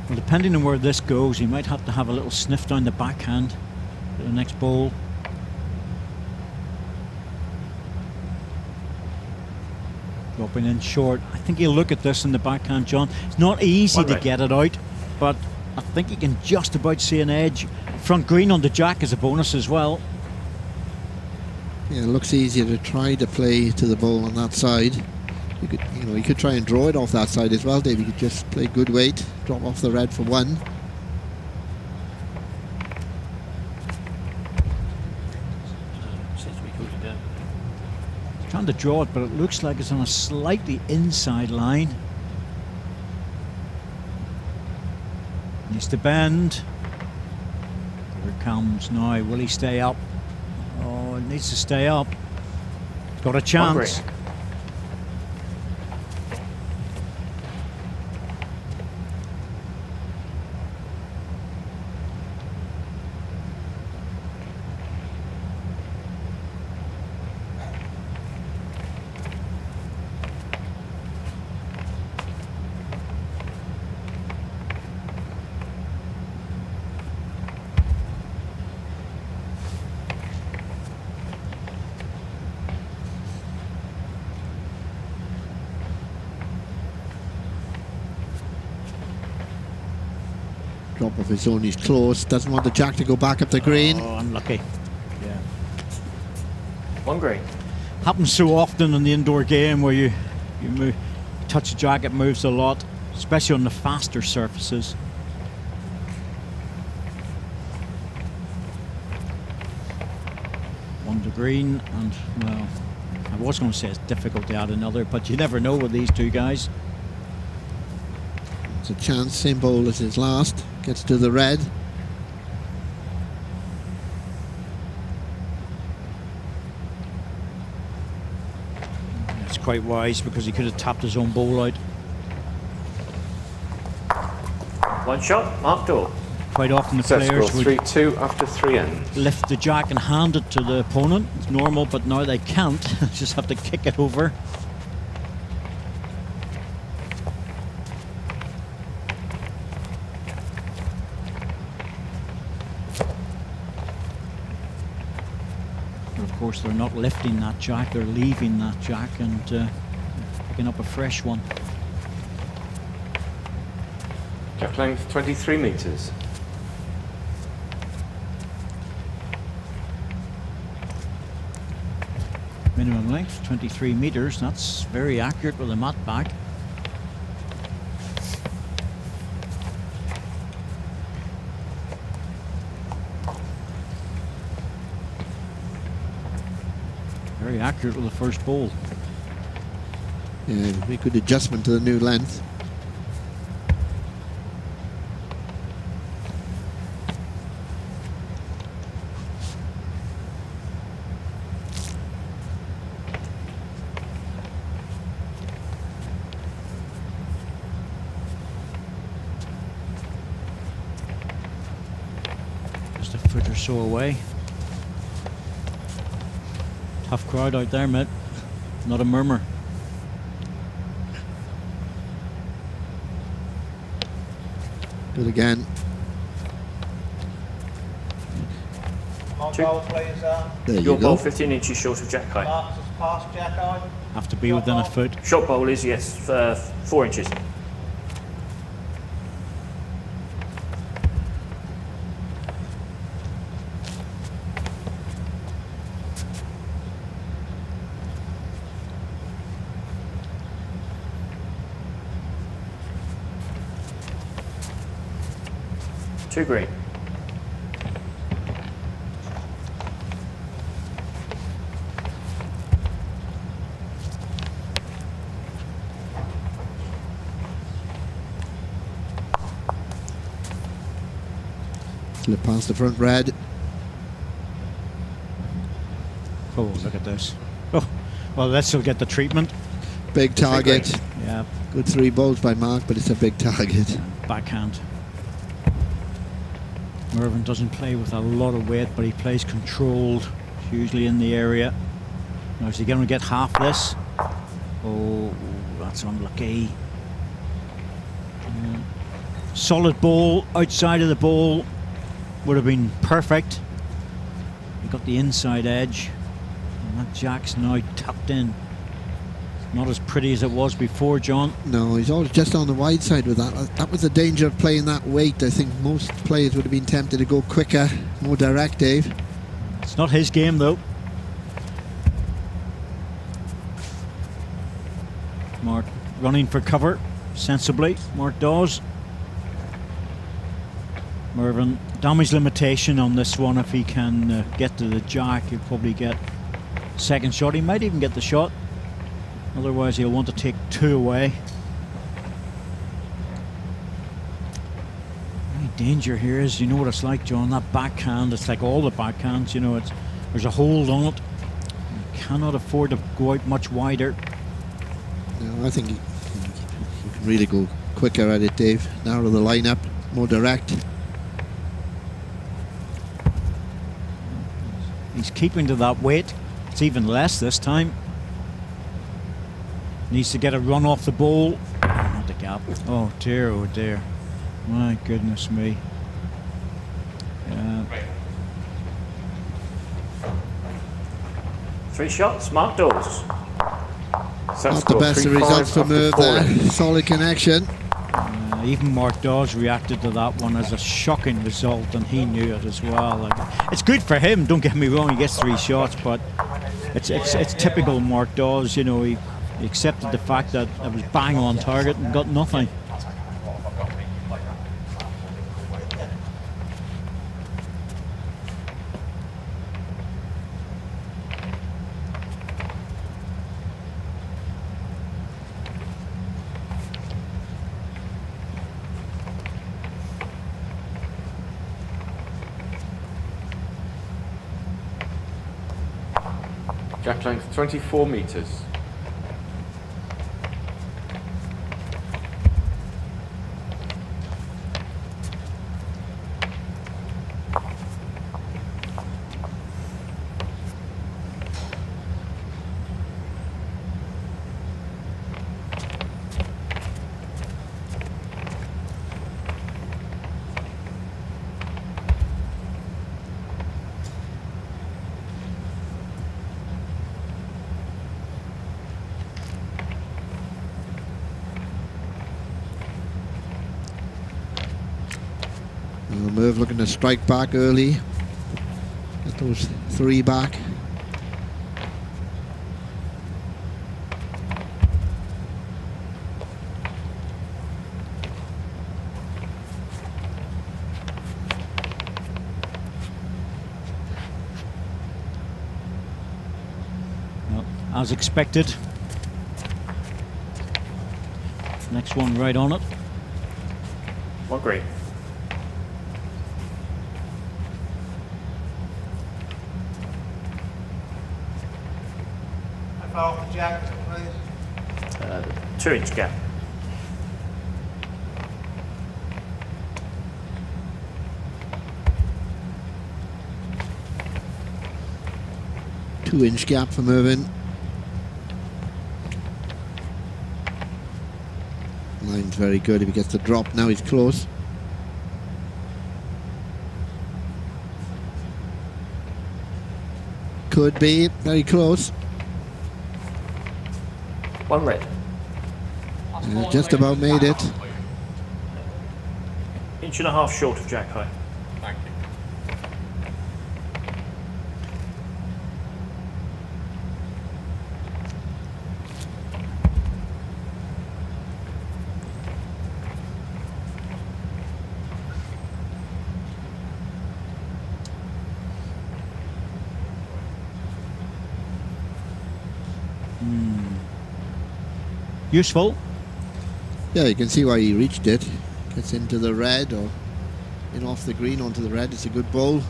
Well, depending on where this goes, he might have to have a little sniff down the backhand for the next bowl. Dropping in short. I think he'll look at this in the backhand, John. It's not easy to get it out, but I think he can just about see an edge. Front green on the jack is a bonus as well. Yeah, it looks easier to try to play to the ball on that side. You could try and draw it off that side as well, Dave. You could just play good weight, drop off the red for one. Trying to draw it, but it looks like it's on a slightly inside line. Needs to bend. Here it comes now. Will he stay up? Oh, it needs to stay up. Got a chance. Drop of his own, he's close. Doesn't want the jack to go back up the green. Oh, unlucky. Yeah. One green. Happens so often in the indoor game where you move, touch the jack, it moves a lot, especially on the faster surfaces. One to green, and well, I was going to say it's difficult to add another, but you never know with these two guys. It's a chance, same bowl as his last. Gets to the red. It's quite wise because he could have tapped his own bowl out. One shot, Mark Dawes. Quite often the Set score players would 3-2 after 3 ends. lift the jack and hand it to the opponent. It's normal, but now they can't. Just have to kick it over. Of course, they're not lifting that jack, they're leaving that jack and picking up a fresh one. Jack length 23 metres. Minimum length 23 metres. That's very accurate with the mat back. Very accurate with the first ball. Yeah, make good adjustment to the new length. Just a foot or so away. Tough crowd out there, mate. Not a murmur. Good again. My Two. goal, please. There you Your go. ball 15 inches short of jack height. Marks us past jack eye. Have to be within a foot. Shot bowl is, yes, 4 inches. Two green. Slip past the front red. Oh, look at this. Oh, well, this will get the treatment. Big target. Yeah. Good 3 balls by Mark, but it's a big target. Backhand. Mervyn doesn't play with a lot of weight, but he plays controlled, usually in the area. Now, is he going to get half this? Oh, that's unlucky. Solid ball, outside of the ball would have been perfect. He got the inside edge, and that jack's now tucked in. Not as pretty as it was before, John. No, he's always just on the wide side with that. That was the danger of playing that weight. I think most players would have been tempted to go quicker, more direct, Dave. It's not his game, though. Mark running for cover sensibly. Mark Dawes. Mervyn, damage limitation on this one. If he can get to the jack, he'll probably get second shot. He might even get the shot. Otherwise, he'll want to take 2 away. Any danger here is, you know what it's like, John, that backhand, it's like all the backhands, you know, there's a hold on it. You cannot afford to go out much wider. No, I think you can really go quicker at it, Dave. Narrow the lineup, more direct. He's keeping to that weight. It's even less this time. Needs to get a run off the ball. Oh, not the gap. Oh dear, oh dear. My goodness me. Three shots, Mark Dawes. Not the best of results for Merv there. Solid connection. Even Mark Dawes reacted to that one as a shocking result, and he knew it as well. Like, it's good for him, don't get me wrong, he gets 3 shots, but it's typical Mark Dawes, you know, he accepted the fact that it was bang on target and got nothing. Jack length 24 metres. Merv looking to strike back early. Get those 3 back. Well, as expected. Next one right on it. One green. Off the jack, please. 2-inch gap. Two-inch gap for Mervyn. Line's very good. If he gets the drop now, he's close. Could be very close. One red. Just about made it. 1.5 inch short of jack high. Thank you. Useful. Yeah, you can see why he reached it. Gets into the red or in off the green onto the red. It's a good bowl.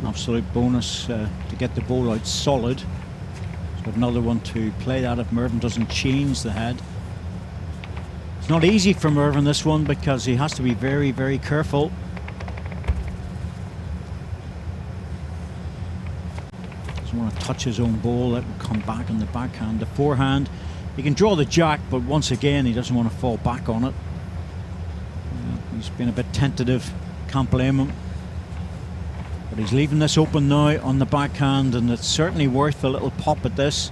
Absolute bonus to get the ball out solid. So another one to play that if Mervyn doesn't change the head. It's not easy for Mervyn this one because he has to be very, very careful. Doesn't want to touch his own ball. That will come back on the backhand. The forehand, he can draw the jack, but once again he doesn't want to fall back on it. He's been a bit tentative, can't blame him. But he's leaving this open now on the backhand, and it's certainly worth a little pop at this.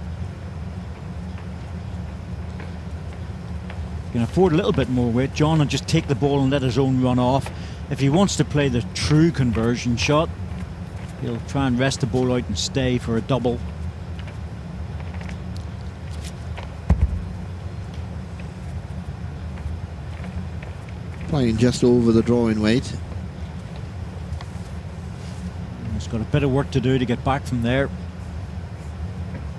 He can afford a little bit more weight. John will just take the ball and let his own run off. If he wants to play the true conversion shot, he'll try and rest the ball out and stay for a double. Playing just over the drawing weight. He's got a bit of work to do to get back from there.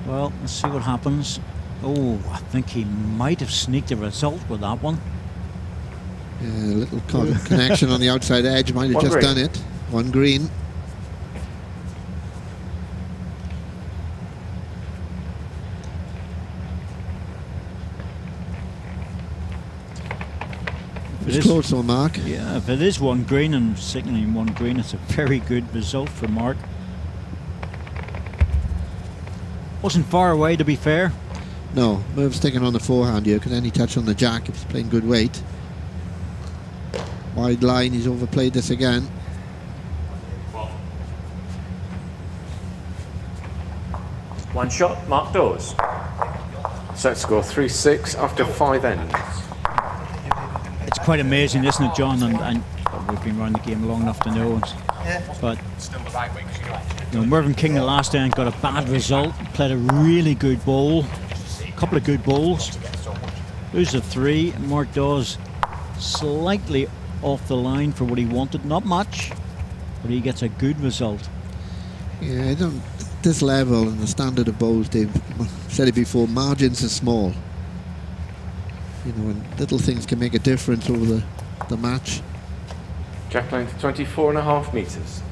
Well, let's see what happens. Oh, I think he might have sneaked a result with that one. Yeah, a little connection on the outside edge might have just done it. One green. It's close though, Mark. Yeah, if it is one green and signaling one green, it's a very good result for Mark. Wasn't far away, to be fair. No, Merv's taking on the forehand here. Can any touch on the jack if he's playing good weight. Wide line, he's overplayed this again. One shot, Mark Dawes. Set score 3-6 after 5 ends. It's quite amazing, isn't it, John? And we've been around the game long enough to know. But you know, Mervyn King the last end got a bad result. Played a really good bowl, a couple of good bowls. There's a 3. Mark Dawes slightly off the line for what he wanted, not much, but he gets a good result. Yeah, I don't. This level and the standard of bowls, Dave, said it before, margins are small. You know, and little things can make a difference over the match. Jack length 24.5 metres.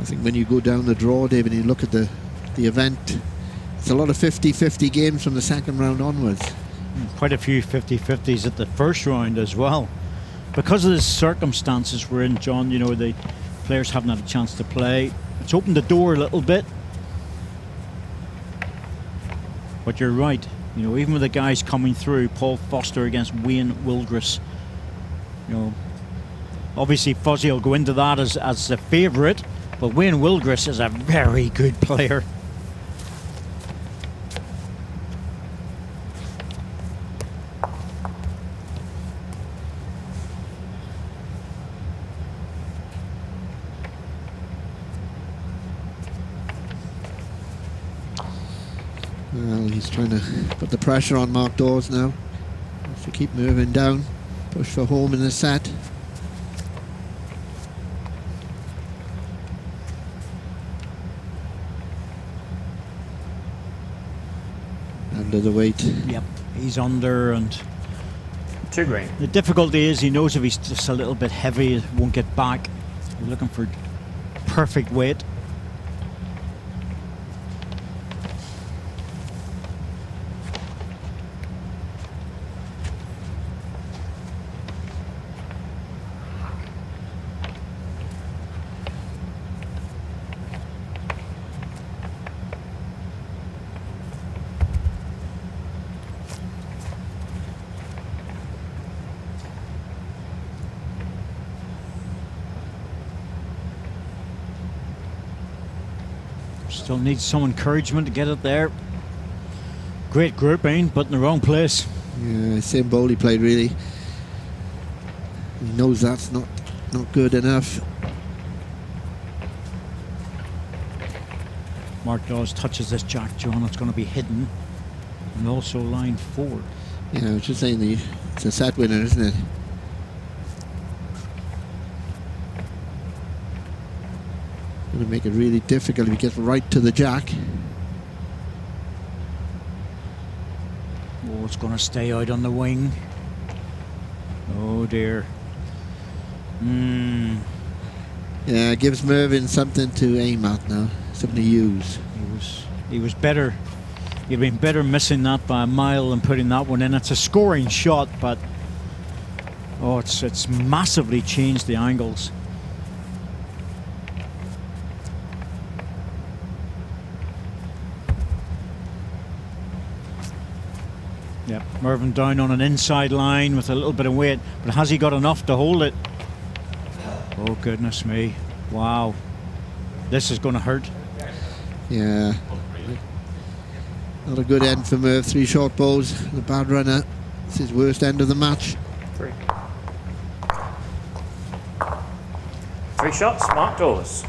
I think when you go down the draw, Dave, and you look at the event, it's a lot of 50-50 games from the second round onwards. Quite a few 50-50s at the first round as well. Because of the circumstances we're in, John, you know, the players haven't had a chance to play. It's opened the door a little bit. But you're right, you know, even with the guys coming through, Paul Foster against Wayne Wilgris, you know, obviously Fuzzy will go into that as the favourite, but Wayne Wilgris is a very good player. Well, he's trying to put the pressure on Mark Dawes now. Has to keep moving down, push for home in the set. Under the weight. Yep, he's under, and 2 green. the difficulty is he knows if he's just a little bit heavy, it won't get back. He's looking for perfect weight. Still needs some encouragement to get it there. Great grouping, but in the wrong place. Yeah, same bowl he played, really. He knows that's not good enough. Mark Dawes touches this jack, John. It's going to be hidden. And also line 4. Yeah, I was just saying it's a set winner, isn't it? Going to make it really difficult if he gets right to the jack. Oh, it's going to stay out on the wing. Oh dear. Yeah, it gives Mervyn something to aim at now, something to use. He was better. He'd been better missing that by a mile than putting that one in. It's a scoring shot, but oh, it's massively changed the angles. Yep, Mervyn down on an inside line with a little bit of weight, but has he got enough to hold it? Oh goodness me! Wow, this is going to hurt. Yeah. Not a good end for Merv. 3 short balls, the bad runner. It's his worst end of the match. 3. 3 shots, Mark Dawes.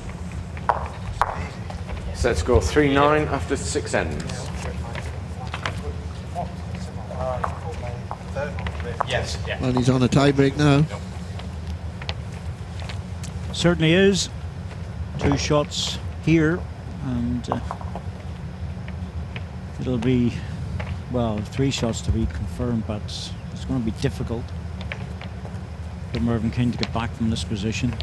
Set score 3-9 after 6 ends. Yes, yeah. Well, he's on a tie break now. Certainly is. 2 shots here, and it'll be, well, 3 shots to be confirmed, but it's going to be difficult for Mervyn King to get back from this position.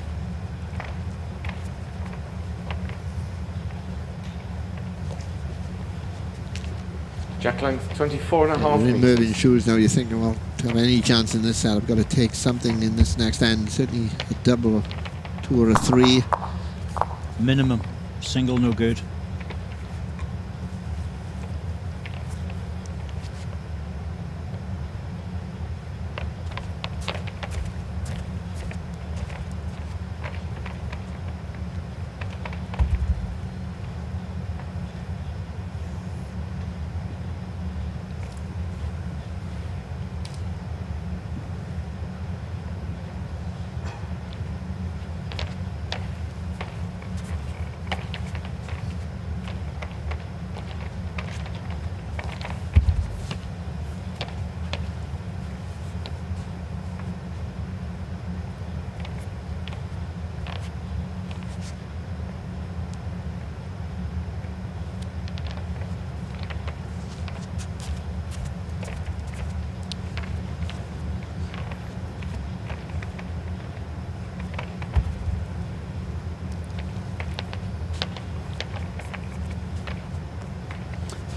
Jack length 24 and a You're half in meters. Mervyn's shoes now. You're thinking, well, to have any chance in this set, I've got to take something in this next end. Certainly a double, 2 or a 3. Minimum. Single, no good.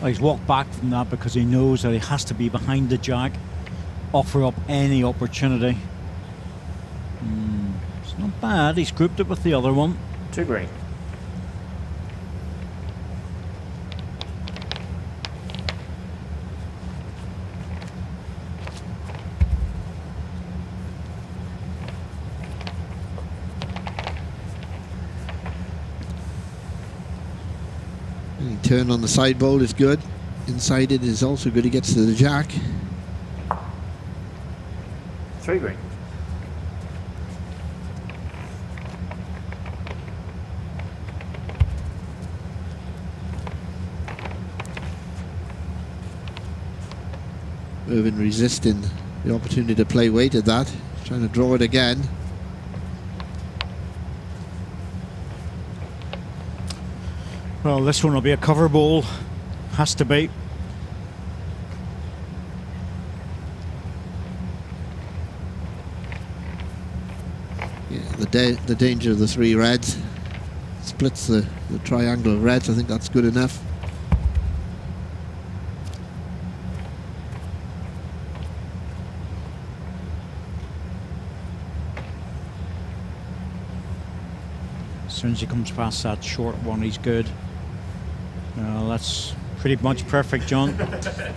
He's walked back from that because he knows that he has to be behind the jack, offer up any opportunity. It's not bad. He's grouped it with the other one. 2 green. Any turn on the side bowl is good. Inside it is also good. He gets to the jack. 3 green. Mervyn resisting the opportunity to play weight at that. Trying to draw it again. Well, this one will be a cover bowl. Has to be. Yeah, the danger of the 3 reds. Splits the triangle of reds. I think that's good enough. As soon as he comes past that short one, he's good. That's pretty much perfect, John.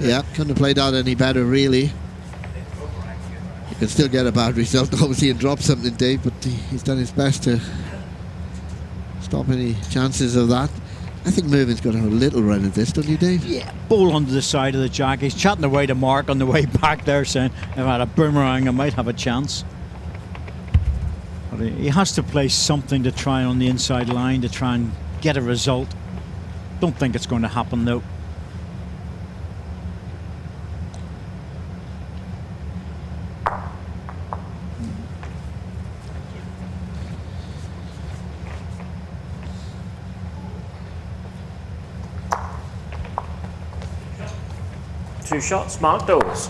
Yeah, couldn't have played out any better, really. You can still get a bad result, obviously, and drop something, Dave, but he's done his best to stop any chances of that. I think Mervyn's got to have a little run at this, don't you, Dave? Yeah, ball under the side of the jack. He's chatting away to Mark on the way back there, saying, if I had a boomerang, I might have a chance. But he has to play something to try on the inside line to try and get a result. Don't think it's going to happen, though. 2 shots, Mark Dawes.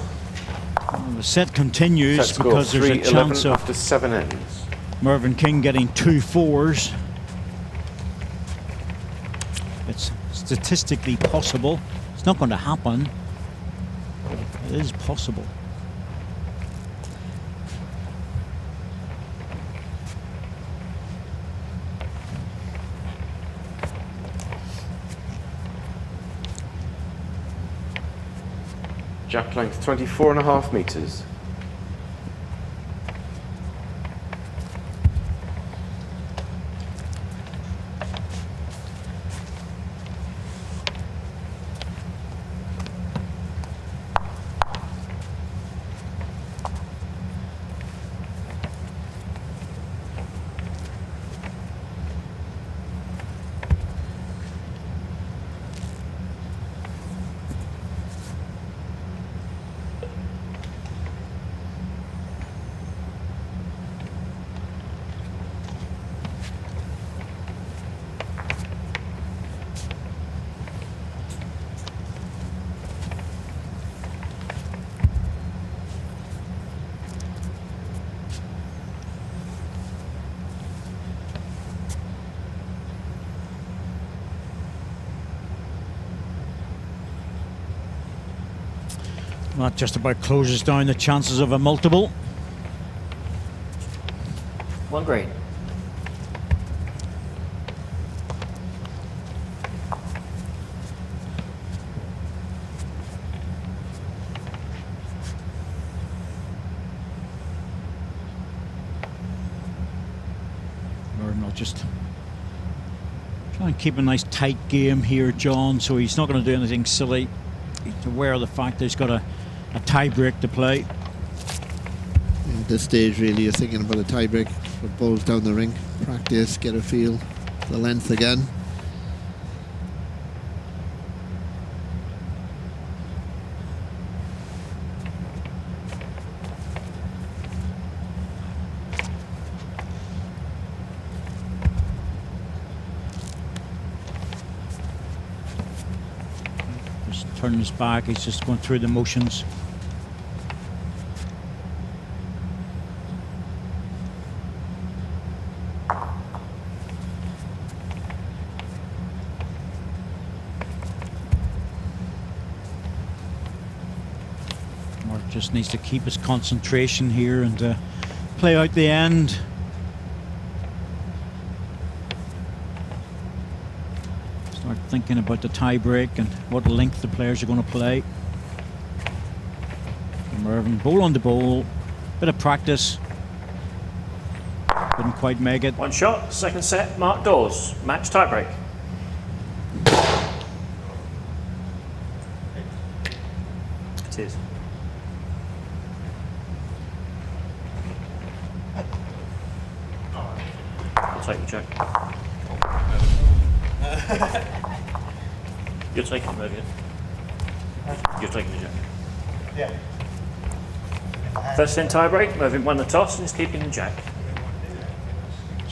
The set continues Set score because there's a 3-11 chance of after 7 ends. Mervyn King getting 2 4s. It's statistically possible. It's not going to happen. It is possible. Jack length 24.5 metres. That just about closes down the chances of a multiple. 1 green. Mervyn will just try and keep a nice tight game here, John, so he's not going to do anything silly. He's aware of the fact that he's got a tie break to play. At this stage, really, you're thinking about a tie break. Put balls down the ring, practice, get a feel for the length again. Just turning his back, he's just going through the motions. Just needs to keep his concentration here and play out the end. Start thinking about the tie break and what length the players are going to play. Mervyn, bowl on the bowl, bit of practice. Couldn't quite make it. 1 shot, second set, Mark Dawes. Match tie break. It is. Take the jack. You're taking the Mervyn. You're taking the jack. Yeah. First set tie break, Mervyn won the toss and is keeping the jack.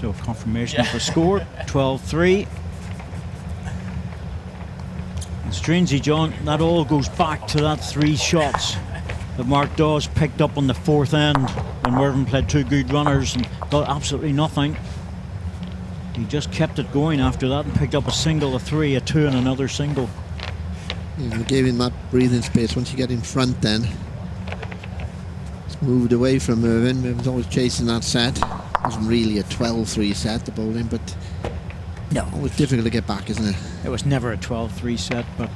So confirmation of the score, 12-3. And strangely, John, that all goes back to that 3 shots that Mark Dawes picked up on the 4th end when Mervyn played 2 good runners and got absolutely nothing. He just kept it going after that and picked up a single, a 3, a 2 and another single. Yeah, we gave him that breathing space. Once you get in front then, it's moved away from Mervyn. Mervyn's always chasing that set. It wasn't really a 12-3 set, the bowling, but no, always difficult to get back, isn't it? It was never a 12-3 set, but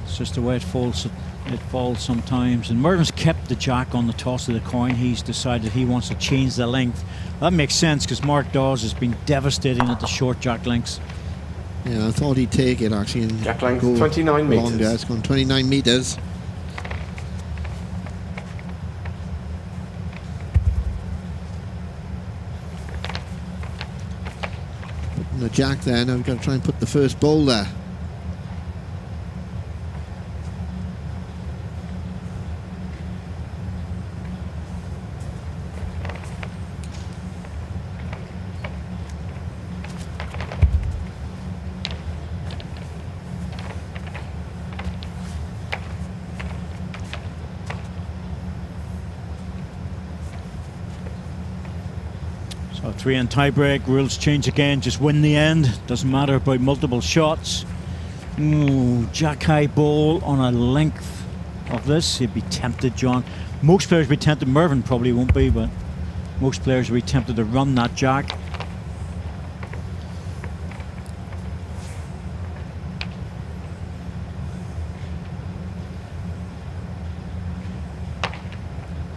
it's just the way it falls sometimes. And Mervyn's kept the jack on the toss of the coin. He's decided he wants to change the length. That makes sense because Mark Dawes has been devastating at the short jack lengths. Yeah, I thought he'd take it actually. And Jack length go 29 metres. longer. It's gone 29 metres. Putting the jack there, now we've got to try and put the first bowl there. 3-end tiebreak, rules change again, just win the end. Doesn't matter about multiple shots. Ooh, jack high ball on a length of this. He'd be tempted, John. Most players would be tempted. Mervyn probably won't be, but most players would be tempted to run that jack.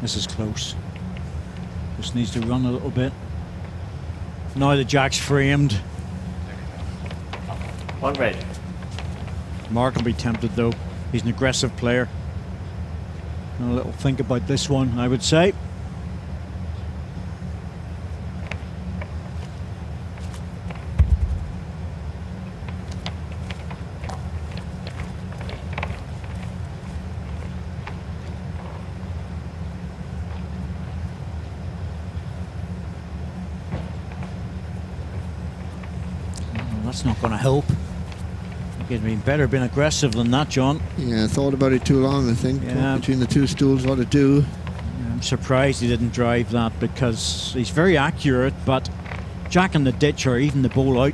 This is close. Just needs to run a little bit. Now the jack's framed. One red. Mark will be tempted though. He's an aggressive player. And a little think about this one, I would say. That's not going to help. He'd been better being aggressive than that, John. Yeah, I thought about it too long, I think. Yeah. Between the two stools, what to do. Yeah, I'm surprised he didn't drive that because he's very accurate, but jack in the ditch or even the ball out.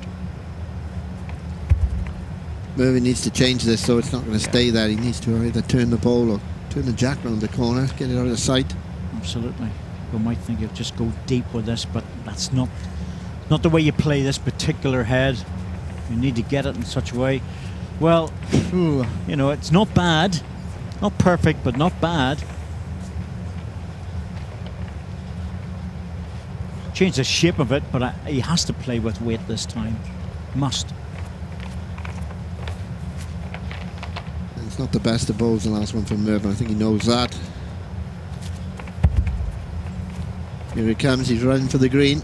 Mervyn needs to change this so it's not going to stay there. He needs to either turn the ball or turn the jack round the corner, get it out of sight. Absolutely. You might think he'll just go deep with this, but that's not the way you play this particular head. You need to get it in such a way. Well, you know, it's not bad. Not perfect, but not bad. Change the shape of it, but he has to play with weight this time. Must. It's not the best of bowls, the last one from Mervyn. I think he knows that. Here he comes, he's running for the green.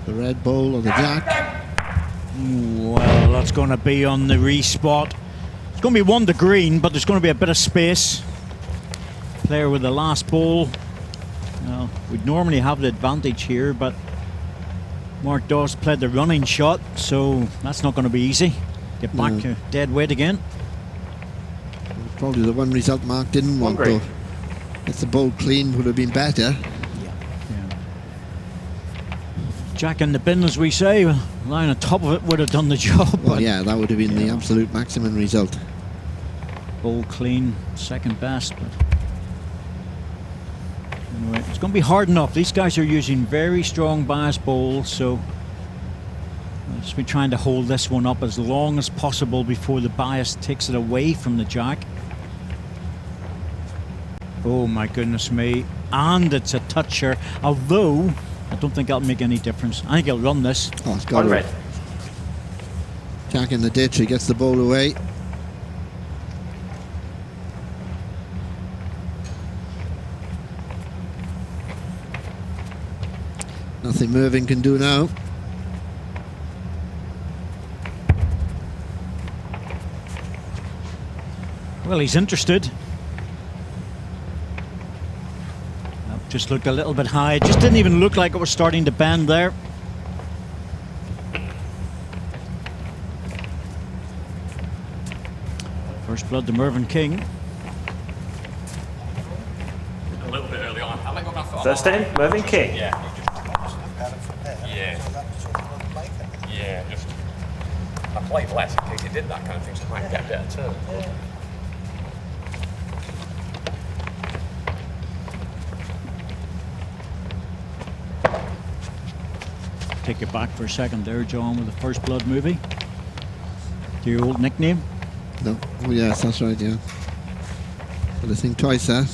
The red bowl or the jack. Well, that's going to be on the respot. It's going to be one to green, but there's going to be a bit of space. Player with the last ball. Well, we'd normally have the advantage here, but Mark Dawes played the running shot, so that's not going to be easy. Get back to dead weight again. Probably the one result Mark didn't want, though. If the bowl clean would have been better. Jack in the bin, as we say, lying on top of it would have done the job. Well, yeah, that would have been the absolute maximum result. Ball clean, second best. But anyway, it's going to be hard enough. These guys are using very strong bias bowls, so I'll just be trying to hold this one up as long as possible before the bias takes it away from the jack. Oh my goodness me. And it's a toucher, although I don't think that'll make any difference. I think he'll run this. Oh, it's got it. Jack in the ditch, he gets the ball away. Nothing Mervyn can do now. Well, he's interested. Just looked a little bit high. It just didn't even look like it was starting to bend there. First blood to Mervyn King. A little bit early on. I let go of my foot. First end, Mervyn King. Yeah. Yeah, just I played less in case he did that kind of thing, so I might get a better turn. Take it back for a second there, John, with the First Blood movie. Your old nickname? No. Oh, yes, that's right, yeah. Got to think twice there.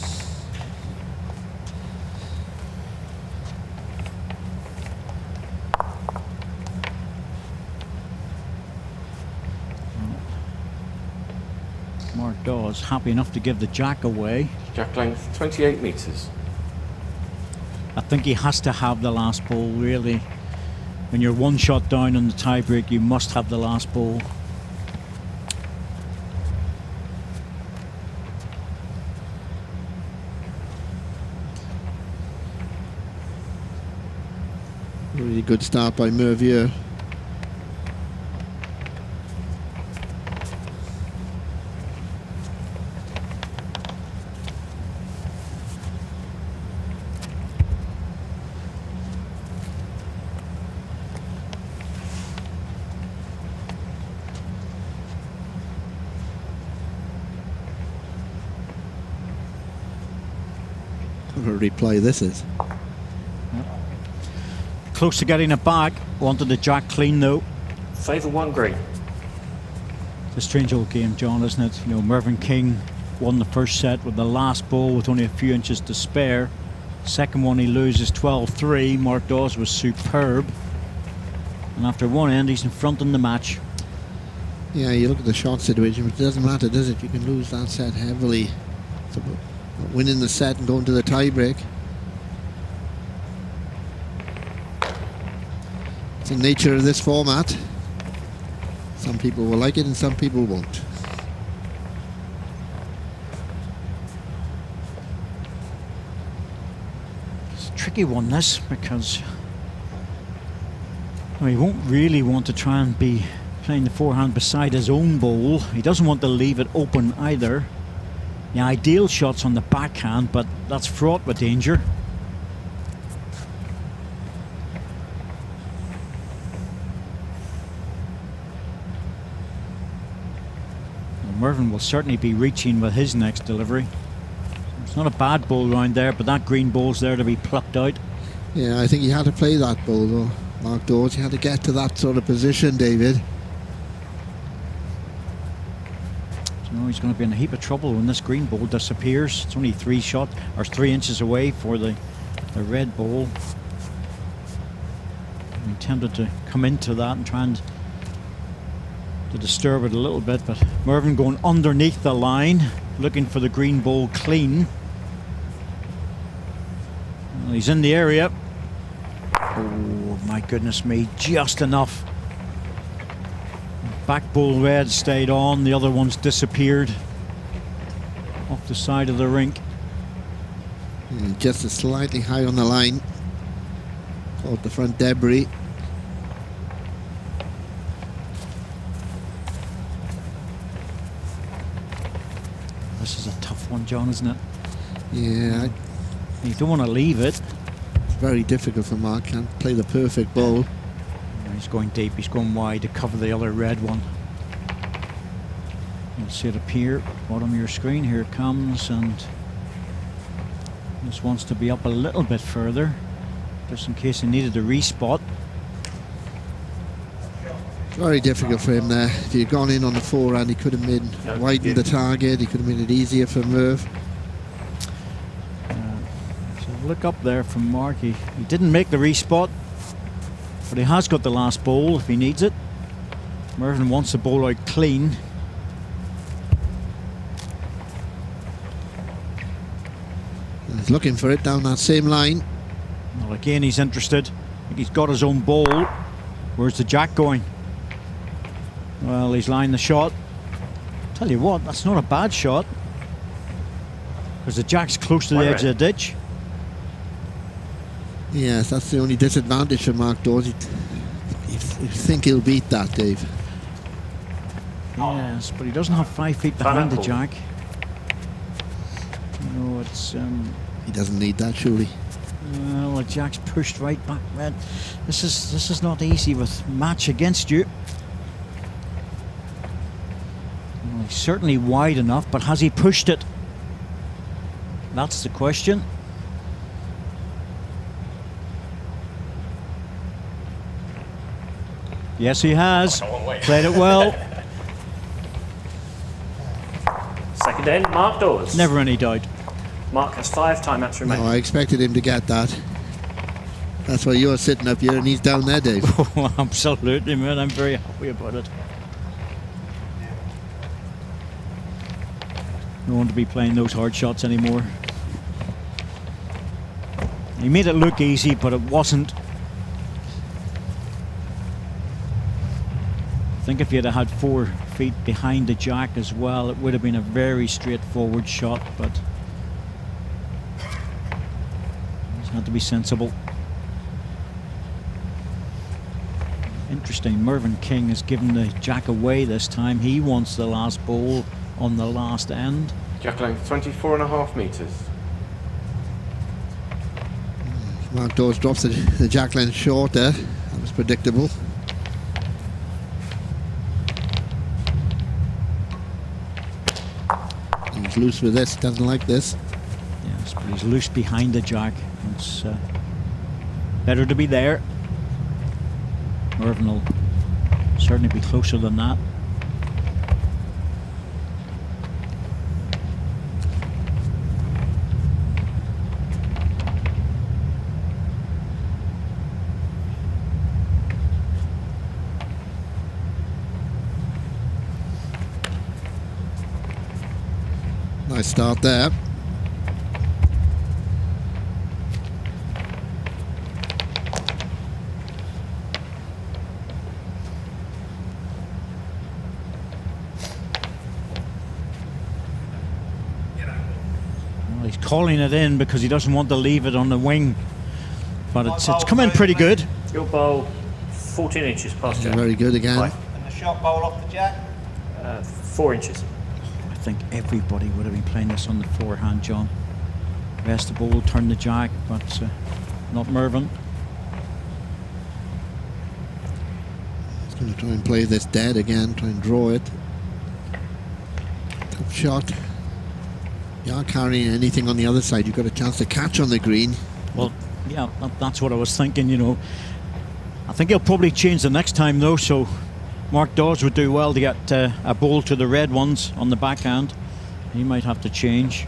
Mark Dawes happy enough to give the jack away. Jack length 28 metres. I think he has to have the last ball, really. When you're one shot down on the tiebreak, you must have the last ball. Really good start by Mervyn. What a reply this is. Close to getting it back. Wanted the jack clean though. Favour 1 green. It's a strange old game, John, isn't it? You know, Mervyn King won the first set with the last ball with only a few inches to spare. Second one he loses 12-3. Mark Dawes was superb. And after one end he's in front in the match. Yeah, you look at the shot situation, but it doesn't matter, does it? You can lose that set heavily. It's about winning the set and going to the tie-break. It's the nature of this format. Some people will like it and some people won't. It's a tricky one, this, because he won't really want to try and be playing the forehand beside his own bowl. He doesn't want to leave it open either. The ideal shot's on the backhand, but that's fraught with danger. Mervyn will certainly be reaching with his next delivery. It's not a bad ball round there, but that green ball's there to be plucked out. Yeah, I think he had to play that ball though, Mark Dawes. He had to get to that sort of position, David. So he's going to be in a heap of trouble when this green ball disappears. It's only 3 inches away for the red ball. I'm tempted to come into that and try and to disturb it a little bit, but Mervyn going underneath the line, looking for the green ball clean. Well, he's in the area. Oh my goodness me, just enough. Back ball red stayed on, the other one's disappeared off the side of the rink. Just a slightly high on the line. Caught the front debris. This is a tough one, John, isn't it? Yeah, You don't want to leave it. it's very difficult for Mark. Can't play the perfect ball. He's going deep, he's going wide to cover the other red one. You'll see it appear, bottom of your screen, here it comes, and this wants to be up a little bit further, just in case he needed a respot. Very difficult for him there. If he'd gone in on the forehand, he could have widened the target, he could have made it easier for Merv. So look up there from Mark, he didn't make the respot, but he has got the last ball if he needs it. Mervyn wants the ball out clean. He's looking for it down that same line. Well, again he's interested. I think he's got his own ball. Where's the jack going? Well, he's lined the shot. Tell you what, that's not a bad shot, because the jack's close to the edge of the ditch. Yes, that's the only disadvantage for Mark Dawes. You think he'll beat that, Dave. Yes, but he doesn't have 5 feet behind the jack. No, it's He doesn't need that, surely. well, the jack's pushed right back. Man, this is not easy with match against you. Well, he's certainly wide enough, but has he pushed it? That's the question. Yes, he has. Played it well. Second end, Mark Dawes. Never any doubt. Mark has 5 timeouts remaining. No, I expected him to get that. That's why you're sitting up here and he's down there, Dave. Oh, absolutely, man. I'm very happy about it. Don't want to be playing those hard shots anymore. He made it look easy, but it wasn't. I think if he had had 4 feet behind the jack as well, it would have been a very straightforward shot, but he's had to be sensible. Interesting, Mervyn King has given the jack away this time. He wants the last ball on the last end. Jack length 24.5 metres. Mark Dawes drops the jack length short there. That was predictable. He's loose with this, doesn't like this. Yes, He's loose behind the jack. It's better to be there. Mervyn will certainly be closer than that. Nice start there. Well, he's calling it in because he doesn't want to leave it on the wing, but it's come in pretty good. Your bowl 14 inches past jack. Very good again. Right. And the shot bowl off the jack? 4 inches. I think everybody would have been playing this on the forehand, John. Rest the ball, turn the jack, but not Mervyn. He's going to try and play this dead again, try and draw it. Tough shot. You are carrying anything on the other side, you've got a chance to catch on the green. Well, yeah, that's what I was thinking, you know. I think he'll probably change the next time, though, so Mark Dawes would do well to get a ball to the red ones on the backhand. He might have to change.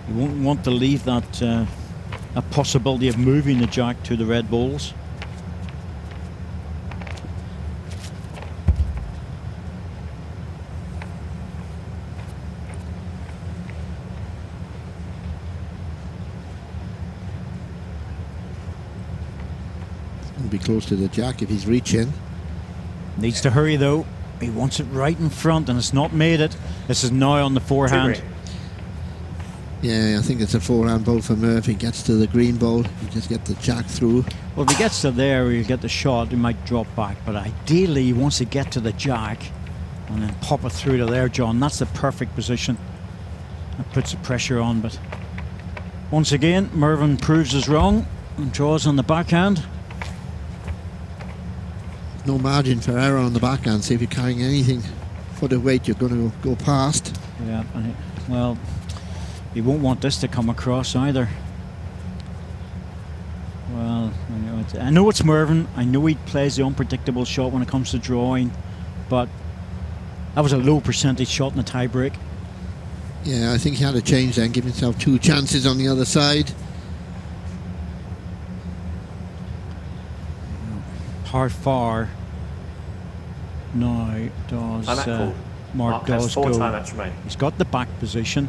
He won't want to leave that a possibility of moving the jack to the red balls. He'll be close to the jack if he's reaching. Needs to hurry though. He wants it right in front and it's not made it. This is now on the forehand. Yeah, I think it's a forehand ball for Murphy. He gets to the green ball, he just get the jack through. Well, if he gets to there, he'll get the shot, he might drop back. But ideally, he wants to get to the jack and then pop it through to there, John. That's the perfect position. That puts the pressure on, but once again, Mervyn proves us wrong and draws on the backhand. No margin for error on the backhand, so if you're carrying anything for the weight, you're going to go past. Yeah, well, he won't want this to come across either. Well, I know it's Mervyn. I know he plays the unpredictable shot when it comes to drawing, but that was a low percentage shot in the tie break. Yeah, I think he had to change then, give himself 2 chances on the other side. Par far. Now does Mark has does 4 go. timeouts remaining. He's got the back position.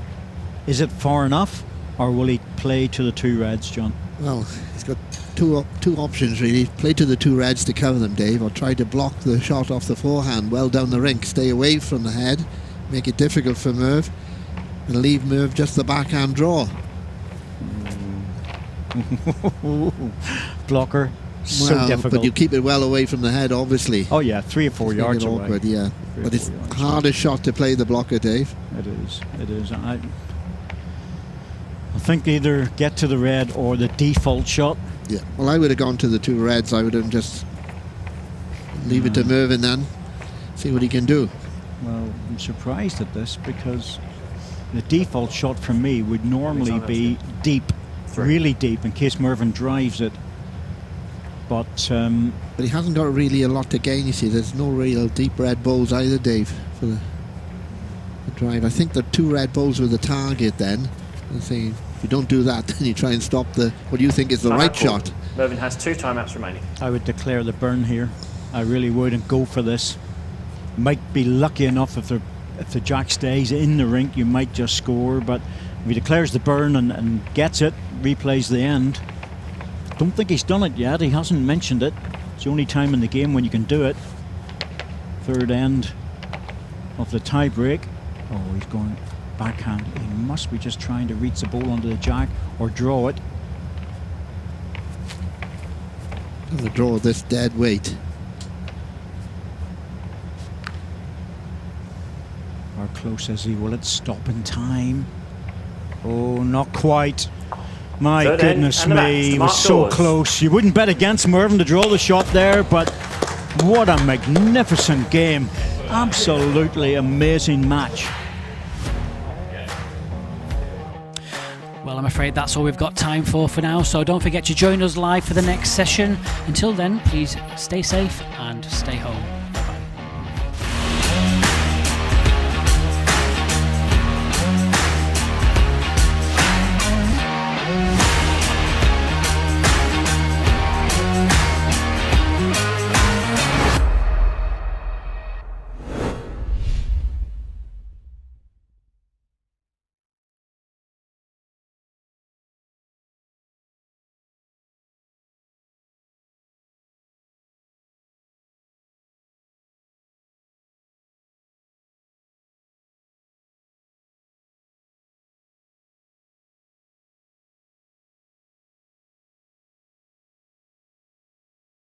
Is it far enough, or will he play to the 2 reds, John? Well, he's got two options really. Play to the 2 reds to cover them, Dave, or try to block the shot off the forehand well down the rink. Stay away from the head, make it difficult for Merv, and leave Merv just the backhand draw. Blocker. So well, difficult. but you keep it well away from the head, obviously. Oh yeah, 3 or 4 yards away. Awkward, yeah. But it's yards. hardest shot to play the blocker, Dave. It is. It is. I think either get to the red or the default shot. Yeah. Well, I would have gone to the 2 reds. I would have just leave it to Mervyn then. See what he can do. Well, I'm surprised at this because the default shot for me would normally be deep, really deep, in case Mervyn drives it. But he hasn't got really a lot to gain, you see. There's no real deep red balls either, Dave, for the drive. I think the 2 red balls were the target then. Let's see, if you don't do that, then you try and stop the what you think is the right shot. Mervyn has 2 timeouts remaining. I would declare the burn here. I really would, and go for this. Might be lucky enough if the jack stays in the rink, you might just score. But if he declares the burn and gets it, replays the end. Don't think he's done it yet. He hasn't mentioned it. It's the only time in the game when you can do it. 3rd end of the tie break. Oh, he's going backhand. He must be just trying to reach the ball onto the jack or draw it. I'm going to draw this dead weight. How close is he? Will it stop in time? Oh, not quite. My goodness me, he was so close. You wouldn't bet against Mervyn to draw the shot there, but what a magnificent game. Absolutely amazing match. Well, a I'm afraid that's all we've got time for now, so don't forget to join us live for the next session. Until then, please stay safe and stay home.